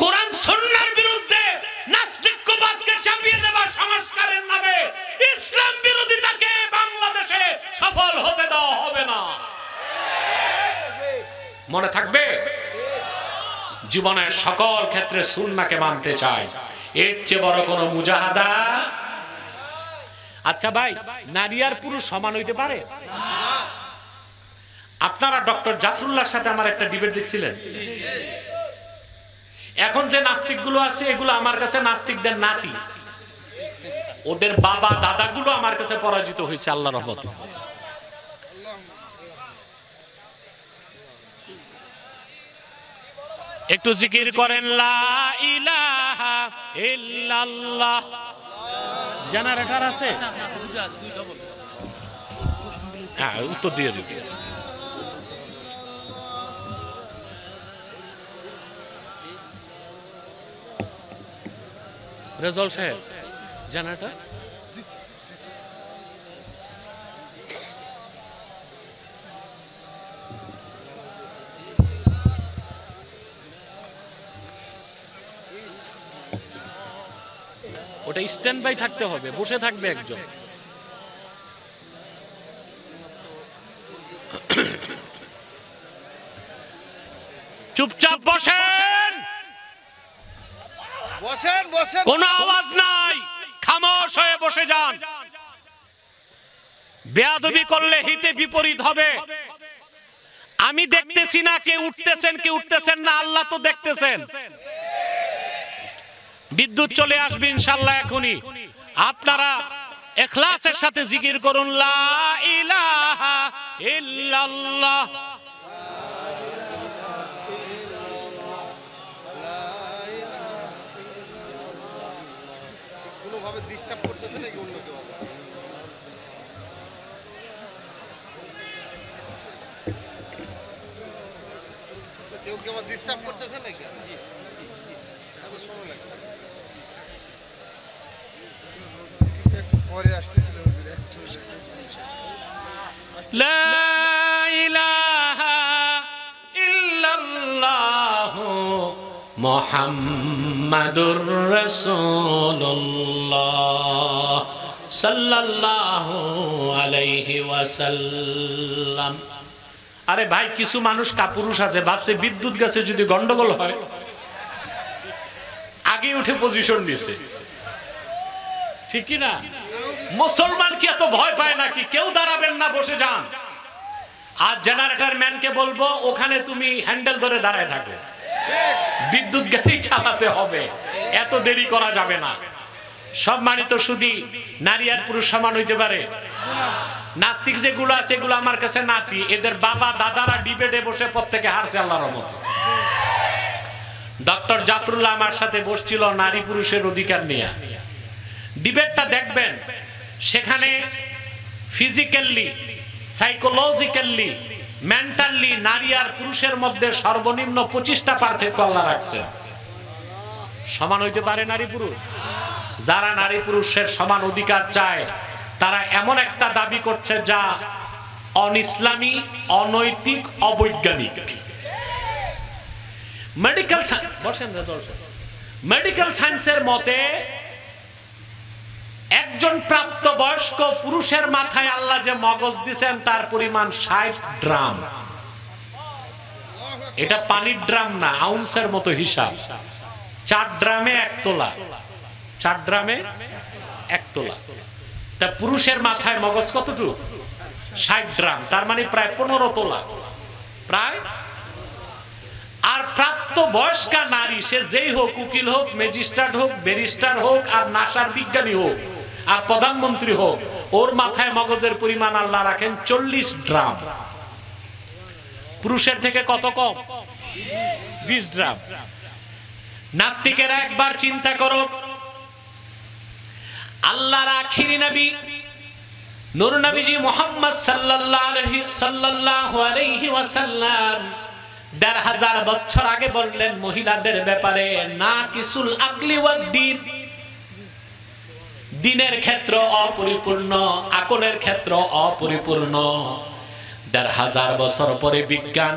কোরআন সুন্নাহর বিরুদ্ধে নাস্তিক্যবাদকে চাপিয়ে দেওয়া সংস্কারের নামে ইসলাম বিরোধিতাকে বাংলাদেশে সফল হতে দেওয়া হবে না। মনে থাকবে, জীবনের সকল ক্ষেত্রে সুন্নাহকে মানতে চাই, এর চেয়ে বড় কোনো মুজাহাদা। আচ্ছা ভাই, নারী আর পুরুষ সমান হইতে পারে? আপনারা ডক্টর জাফরুল্লাহর সাথে আমার একটা ডিবেট দেখছিলেন। এখন যে নাস্তিকগুলো আছে এগুলো আমার কাছে নাস্তিকদের নাতি, ওদের বাবা দাদাগুলো আমার কাছে পরাজিত হয়েছে আল্লাহর রহমতে। একটু জিকির করেন লা ইলাহা ইল্লাল্লাহ। জেনারেটর আছে? হ্যাঁ, উত্তর দিয়ে দিন। রেজাল্ট সাহেব, জেনারেটর ওটা স্ট্যান্ড বাই থাকতে হবে, বসে থাকবে একজন। চুপচাপ বসেন, বসেন বসেন, কোনো আওয়াজ নাই, খামোশ হয়ে বসে যান। বেয়াদবি করলে হিতে বিপরীত হবে। আমি দেখতেছি না কে উঠতেছেন কে উঠতেছেন না, আল্লাহ তো দেখতেছেন। বিদ্যুৎ চলে আসবে ইনশাআল্লাহ এখনই। আপনারা ইখলাসের সাথে জিকির করুন লা ইলাহা ইল্লাল্লাহ। কোনোভাবে ডিস্টার্ব করতেছে নাকি অন্য কেউ? কেউ কেউ ডিস্টার্ব করতেছে নাকি? এত সময় লাগছে, একটু পরে আসতেছিল। লা ইলাহা ইল্লাল্লাহ মুহাম্মাদুর রাসূলুল্লাহ সাল্লাল্লাহু আলাইহি ওয়াসাল্লাম। আরে ভাই, কিছু মানুষ কাপুরুষ আছে, ভাবছে বিদ্যুৎ গাছে যদি গন্ডগোল হয় আগে উঠে পজিশন নিছে। ঠিক কি না? মুসলমান কি এত ভয় পায় নাকি? কেউ দাঁড়াবেন না, বসে যান। আর জেনারেটর ম্যানকে বলবো ওখানে তুমি হ্যান্ডেল ধরে দাঁড়ায় থাকো, বিদ্যুৎ গাড়ি চালাতে হবে, এত দেরি করা যাবে না। সম্মানিত শুধু নারী আর পুরুষ সমান হইতে পারে? নাস্তিক যেগুলো আছে এগুলো আমার কাছে নাতি, এদের বাবা দাদারা ডিবেটে বসে প্রত্যেকে হারছে আল্লাহর রহমতে। ডক্টর জাফরুল্লাহ আমার সাথে বসছিল নারী পুরুষের অধিকার নিয়ে, ডিবেটটা দেখবেন, সেখানে ফিজিক্যালি, সাইকোলজিক্যালি, মেন্টালি নারী আর পুরুষের মধ্যে সর্বনিম্ন 25টা পার্থক্য আল্লাহ রাখছে। সমান হইতে পারে নারী পুরুষ? যারা নারী পুরুষের সমান অধিকার চায় তারা এমন একটা দাবি করছে যা অনিসলামী, অনৈতিক, অবৈজ্ঞানিক। মেডিকেল সায়েন্সের মতে একজন প্রাপ্তবয়স্ক পুরুষের মাথায় আল্লাহ যে মগজ দিয়েছেন তার পরিমাণ 60 ড্রাম। এটা পানির ড্রাম না, আউন্সের মতো হিসাব। 4 ড্রামে 1 তোলা, 4 ড্রামে 1 তোলা। তা পুরুষের মাথায় মগজ কতটুকু? 60 ড্রাম, তার মানে প্রায় 15 তোলা, প্রায়। আর প্রাপ্ত বয়স্কা নারী, সে যেই হোক, উকিল হোক, ম্যাজিস্ট্রেট হোক, ব্যারিস্টার হোক, আর নাসার বিজ্ঞানী হোক, আর প্রধানমন্ত্রী হোক, ওর মাথায় মগজের পরিমাণ আল্লাহ রাখেন 40 ড্রাম। পুরুষের থেকে কত কম? 20 ড্রাম। নাস্তিকেরা একবার চিন্তা করো, আল্লাহর আখিরি নবী নূর নবীজি মুহাম্মদ সাল্লাল্লাহু আলাইহি ওয়াসাল্লাম ১৫০০ বছর আগে বললেন মহিলাদের ব্যাপারে, না কিসুল আকলি ওয়াদ দ্বীন, দ্বীনের ক্ষেত্র অপরিপূর্ণ, আকলের ক্ষেত্র অপরিপূর্ণ। ১৫০০ বছর পরে বিজ্ঞান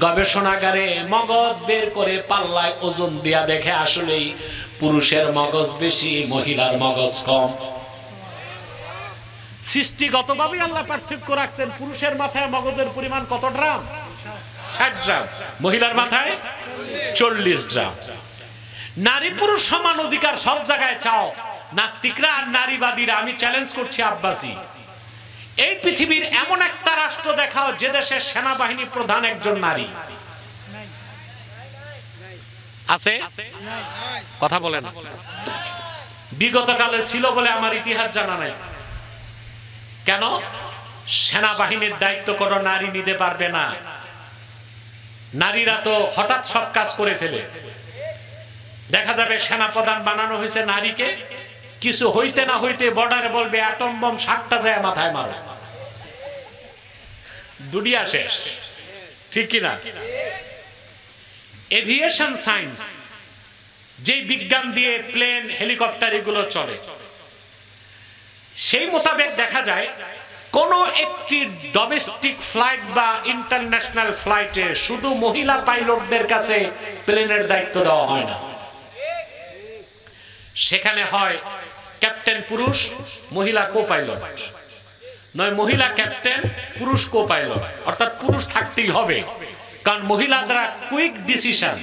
গবেষণাগারে মগজ বের করে পাল্লায় ওজন দিয়া দেখে আসলেই পুরুষের মগজ বেশি, মহিলার মগজ কম। সৃষ্টিগতভাবে আল্লাহ পার্থক্য রাখছেন। পুরুষের মাথায় মগজের পরিমাণ কত ড্রাম? 60 ড্রাম। মহিলার মাথায় 40 ড্রাম। নারী পুরুষ সমান অধিকার সব জায়গায় চাও নাস্তিকরা আর নারীবাদীরা। আমি চ্যালেঞ্জ করছি আব্বাসী, এই পৃথিবীর এমন একটা রাষ্ট্র দেখাও যে দেশে সেনাবাহিনী প্রধান একজন নারী আছে? কথা বলে না। বিগত কালে ছিল বলে আমার ইতিহাস জানা নাই। কেন? সেনাবাহিনীর দায়িত্ব কোনো নারী নিতে পারবে না। নারীরা তো হঠাৎ সব কাজ করে ফেলে। দেখা যাবে সেনাপ্রধান বানানো হয়েছে নারীকে, কিছু হইতে না হইতে বর্ডারে বলবে অ্যাটম বম 60টা যায় মাথায় মারো, দুনিয়া শেষ। ঠিক কিনা? এভিয়েশন সায়েন্স, যে বিজ্ঞান দিয়ে প্লেন, হেলিকপ্টার এগুলো চলে, সেই মোতাবেক দেখা যায় কোন একটি ডোমেস্টিক ফ্লাইট বা ইন্টারন্যাশনাল ফ্লাইটে শুধু মহিলা পাইলটদের কাছে প্লেনের দায়িত্ব দেওয়া হয় না। সেখানে হয় ক্যাপ্টেন পুরুষ, মহিলা কো পাইলট, নয় মহিলা ক্যাপ্টেন, পুরুষ কো পাইলট। অর্থাৎ পুরুষ থাকতেই হবে, কারণ মহিলারা কুইক ডিসিশন,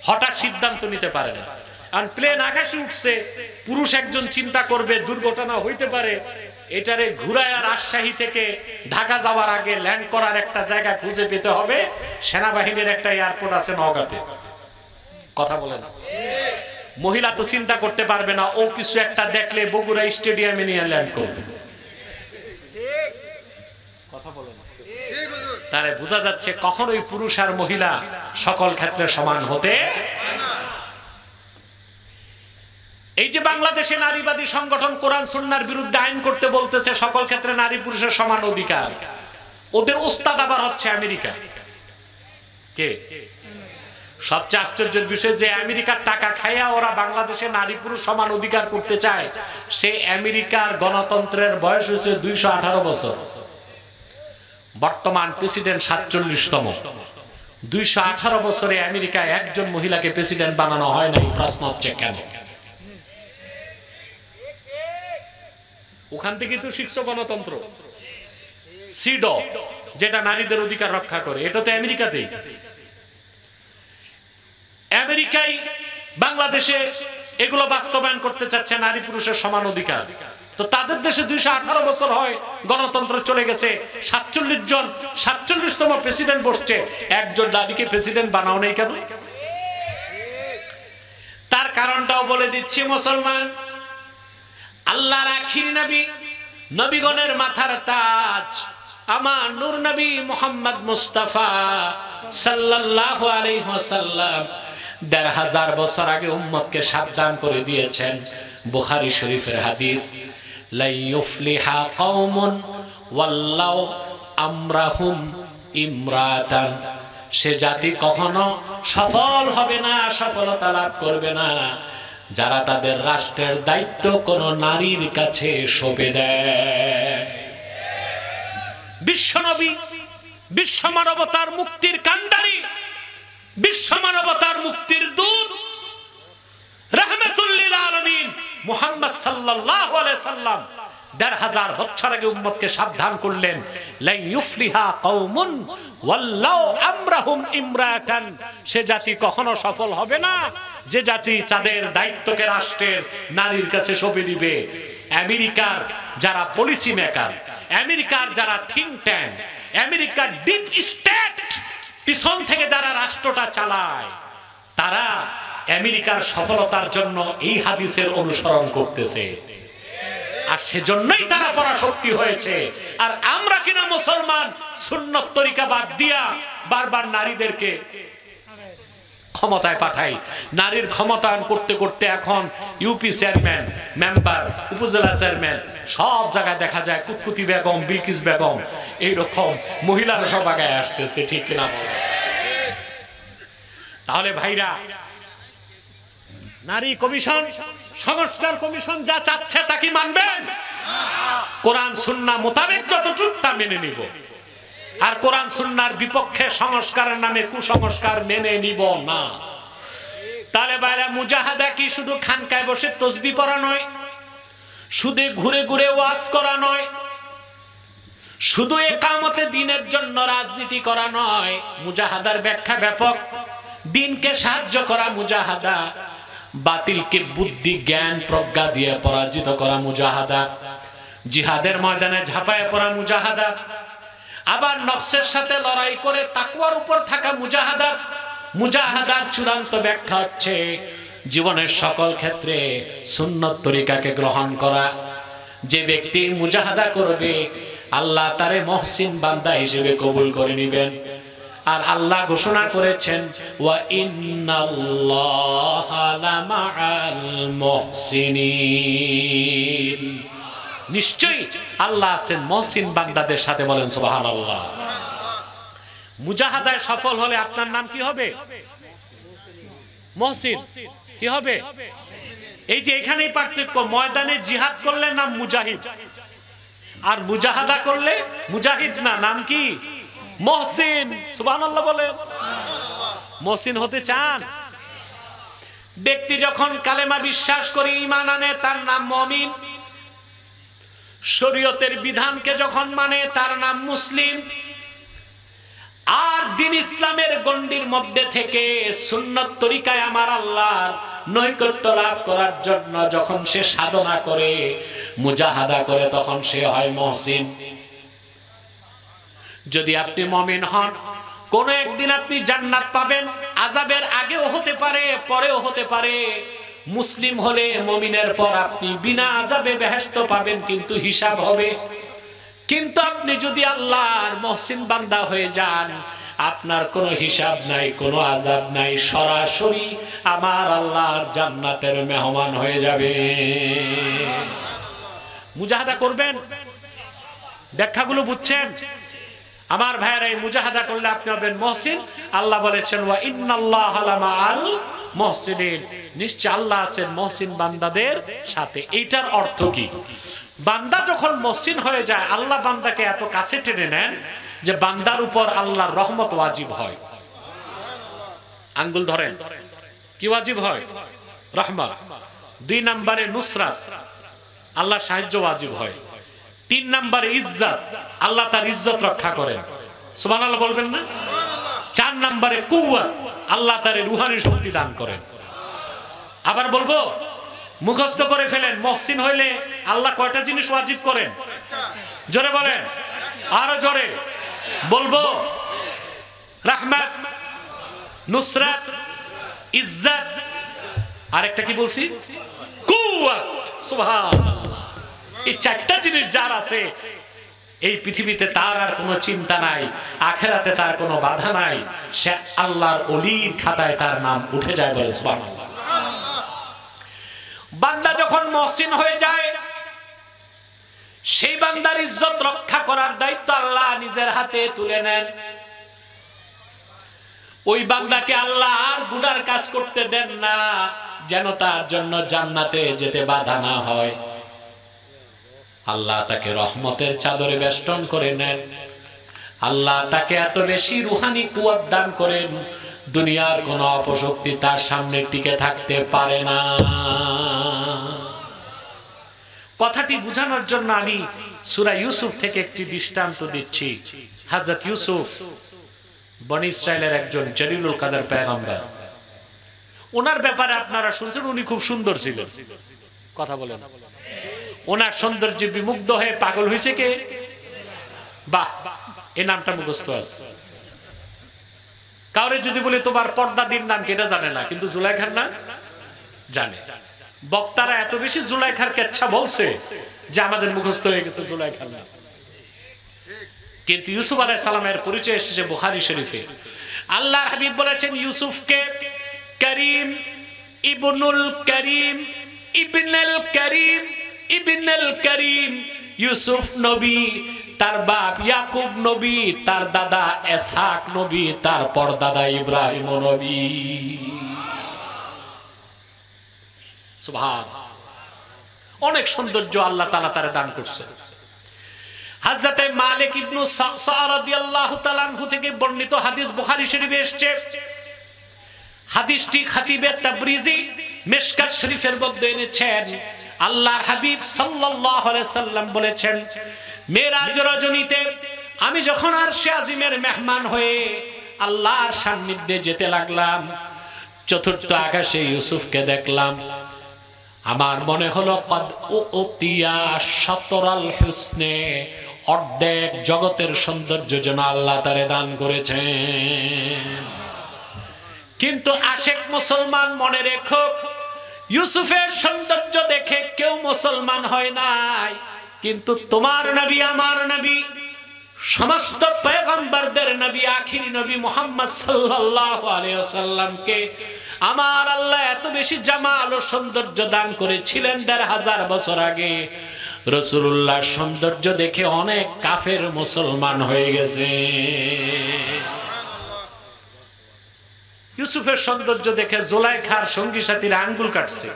হঠাৎ সিদ্ধান্ত নিতে পারে না। আর প্লেন আকাশে উঠছে, পুরুষ একজন চিন্তা করবে দুর্ঘটনা হইতে পারে, এটারে ঘুরায় রাজশাহী থেকে ঢাকা যাওয়ার আগে ল্যান্ড করার একটা জায়গা খুঁজে পেতে হবে। সেনাবাহিনীর একটা এয়ারপোর্ট আছে নওগাঁতে। কথা বলে না। মহিলা তো চিন্তা করতে পারবে না, ও কিছু একটা দেখলে বগুড়া স্টেডিয়ামে নিয়ে ল্যান্ড করবে। কথা বলে না। তাহলে বোঝা যাচ্ছে কখনোই পুরুষ আর মহিলা সকল ক্ষেত্রে সমান হতে। এই যে বাংলাদেশে নারীবাদী সংগঠন কোরআন সুন্নাহর বিরুদ্ধে আইন করতে বলতেছে সকল ক্ষেত্রে নারী পুরুষের সমান অধিকার, ওদের ওস্তাদ আবার হচ্ছে আমেরিকা। কে? সবচেয়ে আশ্চর্যের বিষয় যে আমেরিকার টাকা খাইয়া ওরা বাংলাদেশে নারী পুরুষ সমান অধিকার করতে চায়। সে আমেরিকার গণতন্ত্রের বয়স হচ্ছে 218 বছর। বর্তমান প্রেসিডেন্ট 47তম। 218 বছরে আমেরিকায় একজন মহিলাকে প্রেসিডেন্ট বানানো হয় নাই। প্রশ্ন হচ্ছে কেন? ওখান থেকে তো শিখছো গণতন্ত্র, সিডো, যেটা নারীদের অধিকার রক্ষা করে, এটা তো আমেরিকাতেই। আমেরিকায় বাংলাদেশে এগুলো বাস্তবায়ন করতে চাচ্ছে নারী পুরুষের সমান অধিকার। তো তাদের দেশে 218 বছর হয় গণতন্ত্র চলে গেছে, 47তম প্রেসিডেন্ট বসছে, একজন নারীকে প্রেসিডেন্ট বানাও নেই কেন? তার কারণটাও বলে দিচ্ছি মুসলমান। আল্লাহর আখির নবী, নবীগণের মাথার তাজ আমার নূর নবী মুহাম্মদ মুস্তাফা সাল্লাল্লাহু আলাইহি ওয়াসাল্লাম ১৫০০ বছর আগে উম্মতকে সাবধান করে দিয়েছেন। বুখারী শরীফের হাদিস, লা ইউফলিহা কওমুন ওয়াল্লাউ আমরাহুম ইমরাতান, সে জাতি কখনো সফল হবে না, সফলতা লাভ করবে না যারা তাদের রাষ্ট্রের দায়িত্ব কোন নারীর কাছে সঁপে দেয়। বিশ্বনবী, বিশ্ব মানবতার মুক্তির কান্ডারি, বিশ্ব মানবতার মুক্তির দূত রাহমাতুল লিল আলামিন মুহাম্মদ সাল্লাল্লাহু আলাইহি সাল্লাম ১৫০০ বছর আগে উম্মতকে সাবধান করলেন, লা ইউফলিহা কওমুন ওয়াল্লাউ আমরাহুম ইমরাতান, সে জাতি কখনো সফল হবে না যে জাতি তাদের দায়িত্বকে রাষ্ট্রের নারীর কাছে সঁপে দিবে। আমেরিকার যারা পলিসি মেকার, আমেরিকার যারা থিঙ্ক ট্যাঙ্ক, আমেরিকার ডিপ স্টেট পিছন থেকে যারা রাষ্ট্রটা চালায়, তারা আমেরিকার সফলতার জন্য এই হাদিসের অনুসরণ করতেছে, আর সেজন্যই তারা পরাশক্তি হয়েছে। আর আমরা কিনা মুসলমান সুন্নত তরিকা বাদ দিয়া বারবার নারীদেরকে ক্ষমতায় পাঠাই। নারীর ক্ষমতায়ন করতে করতে এখন ইউপি চেয়ারম্যান, মেম্বার, উপজেলা চেয়ারম্যান সব জায়গায় দেখা যায় কুতকুতি বেগম, বিলকিস বেগম, এইরকম মহিলারা সব আগায় আসতেছে, ঠিক কিনা? তাহলে ভাইরা, নারী কমিশন, সংস্কার কমিশন যা চাচ্ছে তা কি মানবেন? কোরআন সুন্নাহ মোতাবেক যতটুকু তা মেনে নিব, আর কোরআন সুন্নাহর বিপক্ষে সংস্কারের নামে কুসংস্কার মেনে নিব না। তাহলে ভাইরা, মুজাহাদা কি শুধু খানকায় বসে তসবিহ পড়া নয়, শুধু ঘুরে ঘুরে ওয়াজ করা নয়, শুধু একামতে দ্বীনের জন্য রাজনীতি করা নয়। মুজাহাদার ব্যাখ্যা ব্যাপক। দ্বীনকে সাহায্য করা মুজাহাদা, বাতিলকে বুদ্ধি জ্ঞান প্রজ্ঞা দিয়ে পরাজিত করা মুজাহাদা, জিহাদের ময়দানে ঝাঁপায় পড়া মুজাহাদা, আবার নফসের সাথে লড়াই করে তাকওয়ার উপর থাকা মুজাহাদা। মুজাহাদার চূড়ান্ত ব্যাখ্যা হচ্ছে জীবনের সকল ক্ষেত্রে সুন্নত তরিকাকে গ্রহণ করা। যে ব্যক্তি মুজাহাদা করবে আল্লাহ তারে মহসিন বান্দা হিসেবে কবুল করে নেবেন। আর আল্লাহ ঘোষণা করেছেন, ওয়া ইন্নাল্লাহা লামাআল মুহসিনিন, নিশ্চয়ই আল্লাহ আছেন মহসিন বান্দাদের সাথে। বলেন সুবহানাল্লাহ। মুজাহাদায় সফল হলে আপনার নাম কি হবে? মহসিন। কি হবে? এই যে এখানেই পার্থক্য, ময়দানে জিহাদ করলে নাম মুজাহিদ, আর মুজাহাদা করলে মুজাহিদ না, নাম কি? মহসিন। সুবহানাল্লাহ বলেন। মহসিন হতে চান? ব্যক্তি যখন কালেমা বিশ্বাস করে ঈমান আনে তার নাম মুমিন, শরীয়তের বিধানকে যখন মানে তার নাম মুসলিম, আর দ্বীন ইসলামের গণ্ডির মধ্যে থেকে সুন্নত তরিকায় আমার আল্লাহর নৈকট্য লাভ করার জন্য যখন সে সাধনা করে, মুজাহাদা করে, তখন সে হয় মহসিন। যদি আপনি মুমিন হন, কোন একদিন আপনি জান্নাত পাবেন, আযাবের আগেও হতে পারে, পরেও হতে পারে। মুসলিম হলে মুমিনের পর আপনি বিনা আযাবে বেহেশত পাবেন, কিন্তু হিসাব হবে। কিন্তু আপনি যদি আল্লাহর মহসিন বান্দা হয়ে যান, আপনার কোনো হিসাব নাই, কোনো আযাব নাই, সরাসরি আমার আল্লাহর জান্নাতের মেহমান হয়ে যাবে। মুজাহাদা করবেন? ব্যাখ্যাগুলো বুঝছেন আমার ভাইয়েরা? এই মুজাহাদা করলে আপনি হবেন মহসিন। আল্লাহ বলেছেন, ওয়া ইন্নাল্লাহা লামাআল মুহসিনিন, নিশ্চয় আল্লাহ আছেন মহসিন বান্দাদের সাথে। এইটার অর্থ কি? বান্দা যখন মহসিন হয়ে যায়, আল্লাহ বান্দাকে এত কাছে টেনে নেন যে বান্দার উপর আল্লাহর রহমত ওয়াজিব হয়। আঙ্গুল ধরেন, কি ওয়াজিব হয়? রহমত। 2 নম্বরে নুসরাত, আল্লাহর সাহায্য ওয়াজিব হয়। 3 নম্বরে ইজ্জত, আল্লাহ তার ইজ্জত রক্ষা করেন। সুবহানাল্লাহ বলবেন না? 4 নম্বরে কুওয়াত, আল্লাহ তার রূহানি শক্তি দান করেন। আবার বলবো, মুখস্থ করে ফেলেন। মহসিন হইলে আল্লাহ কয়টা জিনিস ওয়াজিব করেন? জোরে বলেন, আরো জোরে বলবো। রাহমাত, নুসরাত, ইজ্জত, আরেকটা কি বলছি? কুওয়াত। সুবহানাল্লাহ। এই চারটা জিনিস যার আছে, এই পৃথিবীতে তার আর কোনো চিন্তা নাই, আখেরাতে তার কোনো বাধা নাই, সে আল্লাহর ওলির খাতায় তার নাম উঠে যায়। বলে সুবহানাল্লাহ। বান্দা যখন মহসিন হয়ে যায়, সেই বান্দার ইজ্জত রক্ষা করার দায়িত্ব আল্লাহ নিজের হাতে তুলে নেন। ওই বান্দাকে আল্লাহ আর গুনার কাজ করতে দেন না, যেন তার জন্য জান্নাতে যেতে বাধা না হয়। আল্লাহ তাকে রহমতের চাদরে বেষ্টন করে নেন। আল্লাহ তাকে এত বেশি রুহানি কুওয়াত দান করেন, দুনিয়ার কোন অপশক্তি তার সামনে টিকে থাকতে পারে না। কথাটি বোঝানোর জন্য আমি সূরা ইউসুফ থেকে একটি দৃষ্টান্ত দিচ্ছি। হযরত ইউসুফ বনি ইসরাইলের একজন জলিলুল কাদের পয়গম্বর। ওনার ব্যাপারে আপনারা শুনছেন, উনি খুব সুন্দর ছিলেন। কথা বলেন, ওনার সৌন্দর্যে বিমুগ্ধ হয়ে পাগল হয়েছে কে? বাহ, এই নামটা মুখস্থ আছে। কাউরে যদি বলে তোমার পর্দাদির নাম কি, এটা জানে না, কিন্তু জুলাইখার নাম জানে। বক্তারা এত বেশি জুলাইখার কেচ্ছা বলছে যে আমাদের মুখস্থ হয়ে গেছে জুলাইখার নাম। কিন্তু ইউসুফ আলাইহিস সালামের পরিচয় এসেছে বুখারী শরীফে। আল্লাহর হাবিব বলেছেন ইউসুফকে করিম, ইবনুল করিম, ইবনুল করিম, ইবনুল করিম। ইউসুফ নবী, তার বাপ ইয়াকুব নবী, তার দাদা ইসহাক নবী, তার পরদাদা ইব্রাহিম নবী। সুবহানাল্লাহ। অনেক সৌন্দর্য আল্লাহ তাআলা তারে দান করছেন। হযরত মালিক ইবনে সা'দ রাদিয়াল্লাহু তাআলা আনহু থেকে বর্ণিত হাদিস বুখারী শরীফে এসেছে। হাদিসটি খাতিবে তাবরিজি মিশকাত শরীফের মধ্যে এনেছেন। আল্লাহর হাবিব সাল্লাল্লাহু আলাইহি সাল্লাম বলেছেন, মেরাজ রজনীতে আমি যখন আরশে আজিমের মেহমান হয়ে আল্লাহর সান্নিধ্যে যেতে লাগলাম, চতুর্থ আকাশে ইউসুফকে দেখলাম। আমার মনে হলো কদ উতিয়া শাতরাল হুসনে, অর্ধেক জগতের সৌন্দর্য যেন আল্লাহ তারে দান করেছেন। কিন্তু আশেক মুসলমান মনে রেখো, ইউসুফের সৌন্দর্য দেখে কেউ মুসলমান হয় নাই। কিন্তু তোমার নবী, আমার নবী, সমস্ত পয়গম্বরদের নবী, আখিরি নবী মুহাম্মদ সাল্লাল্লাহু আলাইহি ওয়াসাল্লামকে আমার আল্লাহ এত বেশি জামাল ও সৌন্দর্য দান করেছিলেন ১৫০০ বছর আগে। রাসূলুল্লাহর সৌন্দর্য দেখে অনেক কাফের মুসলমান হয়ে গেছে। ইউসুফের সৌন্দর্য দেখে জুলাইখার সঙ্গী সাথীরা আঙ্গুল কাটছে,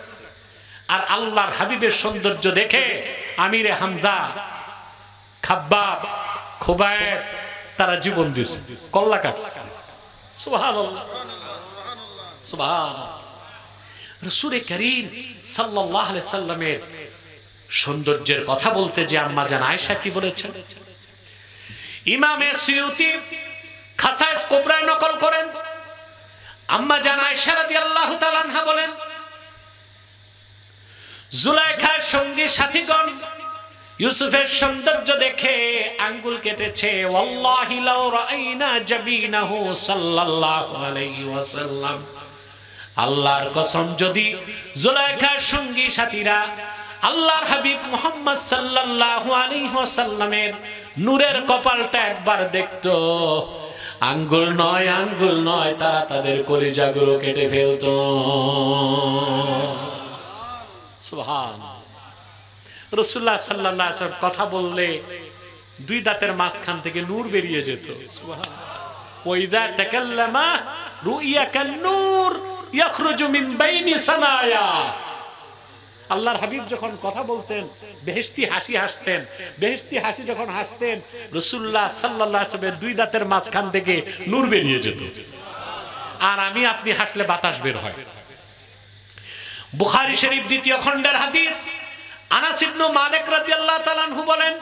আর আল্লাহর হাবিবের সৌন্দর্য দেখে আমিরে হামজা, খাব্বাব, খুবাইব তারা জীবন দিছে, কল্লা কাটছে। সুবহানাল্লাহ, সুবহানাল্লাহ। রাসূল করিম সাল্লাল্লাহু আলাইহি সাল্লামের সৌন্দর্যের কথা বলতে যে আম্মা জান আয়েশা কি বলেছেন, ইমামে সুয়ুতি খাসায়েস কুবরা নকল করেন। আম্মা জান আয়েশা রাদিয়াল্লাহু তাআলা আনহা বলেন, জুলাইখার সঙ্গী সাথীগণ ইউসুফের সৌন্দর্য দেখে আঙ্গুল কেটেছে। ওয়াল্লাহি লাউ রাআইনা জাবিনাহু সাল্লাল্লাহু আলাইহি ওয়াসাল্লাম, আল্লাহর কসম যদি জুলাইখার সঙ্গী সাথীরা আল্লাহর হাবিব মুহাম্মদ সাল্লাল্লাহু আলাইহি ওয়াসাল্লামের নূরের কপালটা একবার দেখতো, আঙ্গুল নয়, আঙ্গুল নয়, তারা তাদের কলিজাগুলো কেটে ফেলতো। সুবহানাল্লাহ। রাসূলুল্লাহ সাল্লাল্লাহু আলাইহি ওয়াসাল্লাম কথা বললে দুই দাঁতের মাঝখান থেকে নূর বেরিয়ে যেত। সুবহানাল্লাহ। ওয়াইদা তাকাল্লামা রুইয়া কান-নূর ইয়াখরুজু মিন বাইনি সানায়া। আল্লাহর হাবিব যখন কথা বলতেন বেহেশতি হাসি হাসতেন, বেহেশতি হাসি যখন হাসতেন রাসূলুল্লাহ সাল্লাল্লাহু আলাইহি ওয়াসাল্লামের দুই দাঁতের মাঝখান থেকে নূর বেরিয়ে যেত। আর আমি আপনি হাসলে বাতাস বের হয়। বুখারী শরীফ দ্বিতীয় খণ্ডের হাদিস, আনাস ইবনে মালিক রাদিয়াল্লাহু তাআলা আনহু বলেন,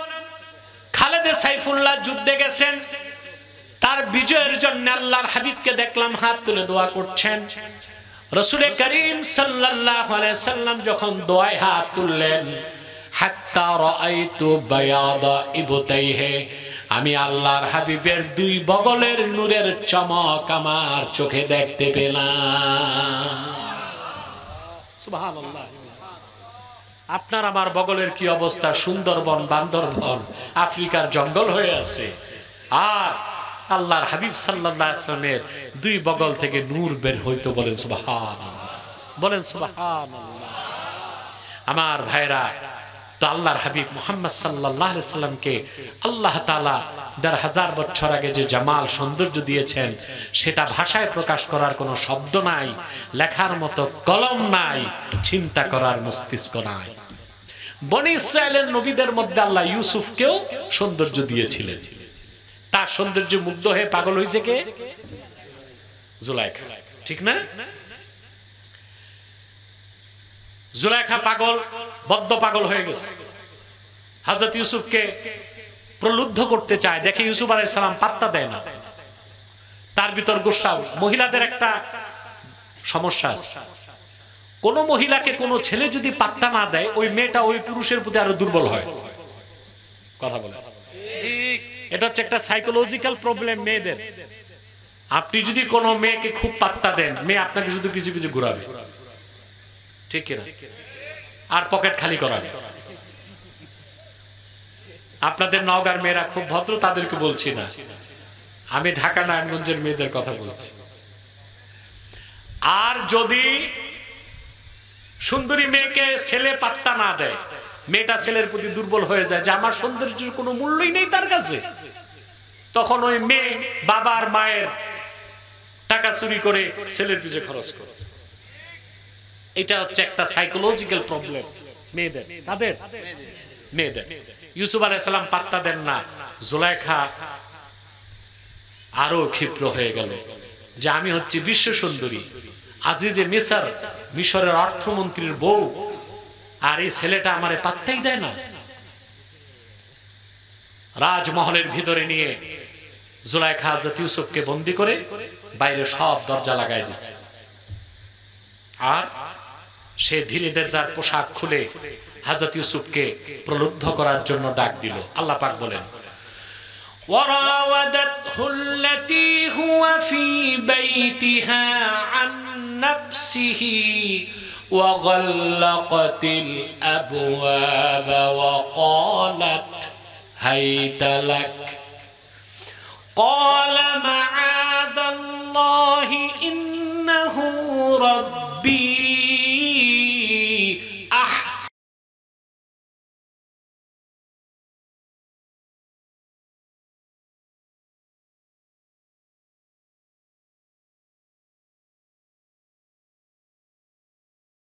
খালেদ সাইফুল্লাহ যুদ্ধে গেছেন, তার বিজয়ের জন্য আল্লাহর হাবিবকে দেখলাম হাত তুলে দোয়া করছেন। রাসূল করিম সাল্লাল্লাহু আলাইহি সাল্লাম যখন দোয়ায় হাত তুললেন, হাত্তা রাআইতু বায়াদা ইবতাইহি, আমি আল্লাহর হাবিবের দুই বগলের নূরের চমক আমার চোখে দেখতে পেলাম। সুবহানাল্লাহ। আপনার আমার বগলের কি অবস্থা? সুন্দরবন, বান্দরবন, আফ্রিকার জঙ্গল হয়ে আছে, আর আল্লাহর হাবিব সাল্লাল্লাহু আলাইহি ওয়াসাল্লামের দুই বগল থেকে নূর বের হইতো। বলেন সুবহানাল্লাহ, বলেন সুবহানাল্লাহ। আমার ভাইরা, তো আল্লাহর হাবিব মুহাম্মদ সাল্লাল্লাহু আলাইহি সাল্লামকে আল্লাহ তাআলা ১,৫০০ বছর আগে যে জামাল সৌন্দর্য দিয়েছেন, সেটা ভাষায় প্রকাশ করার কোনো শব্দ নাই, লেখার মতো কলম নাই, চিন্তা করার মস্তিষ্ক নাই। বনি ইসরায়েলের নবীদের মধ্যে আল্লাহ ইউসুফকেও সৌন্দর্য দিয়েছিলেন। তার সৌন্দর্য মুগ্ধ হয়ে পাগল হয়েছে কে? জুলাইখা, ঠিক না? জুলাইখা পাগল, বদ্ধ পাগল হয়ে গেছে। হযরত ইউসুফকে প্রলুব্ধ করতে চায়, দেখে ইউসুফ আলাইহিস সালাম পাত্তা দেয় না। তার ভিতর গুসা। মহিলাদের একটা সমস্যা আছে, কোন মহিলাকে কোন ছেলে যদি পাত্তা না দেয়, ওই মেয়েটা ওই পুরুষের প্রতি আরো দুর্বল হয়। কথা বলে, এটা হচ্ছে একটা সাইকোলজিক্যাল প্রবলেম মেয়েদের। আপনি যদি কোনো মেয়েকে খুব পাত্তা দেন, মেয়ে আপনাকে শুধু পিছে পিছে ঘুরাবে, ঠিক কিনা? আর পকেট খালি করাবে। আপনাদের নওগাঁর মেয়েরা খুব ভদ্র, তাদেরকে বলছি না, আমি ঢাকা নারায়ণগঞ্জের মেয়েদের কথা বলছি। আর যদি সুন্দরী মেয়েকে ছেলে পাত্তা না দেয়, মেয়েটা ছেলের প্রতি দুর্বল হয়ে যায়, যে আমার সৌন্দর্যের কোনো মূল্যই নেই তার কাছে, তখন ওই মেয়ে বাবার মায়ের টাকা চুরি করে ছেলের পিছে খরচ করে। এটা হচ্ছে একটা সাইকোলজিক্যাল প্রবলেম মেয়েদের। তাদের মেয়েদের। ইউসুফ আলাইহিস সালাম পাত্তা দেন না। জুলাইখা আরো ক্ষিপ্র হয়ে গেল যে আমি হচ্ছি বিশ্ব সুন্দরী, আজিজে মিসর, মিশরের অর্থমন্ত্রীর বউ, আর এই ছেলেটা আমারে পাত্তাই দেয় না। রাজমহলের ভিতরে নিয়ে জুলাইখা হযরত ইউসুফকে বন্দী করে বাইরে সব দরজা লাগাই দিয়েছে। আর সে ধীরে ধীরে তার পোশাক খুলে হযরত ইউসুফকে প্রলুব্ধ করার জন্য ডাক দিল। আল্লাহ পাক বলেন, وراودته التي هو في بيتها عن نفسه وغلقت الأبواب وقالت هيت لك قال معاذ الله إنه رب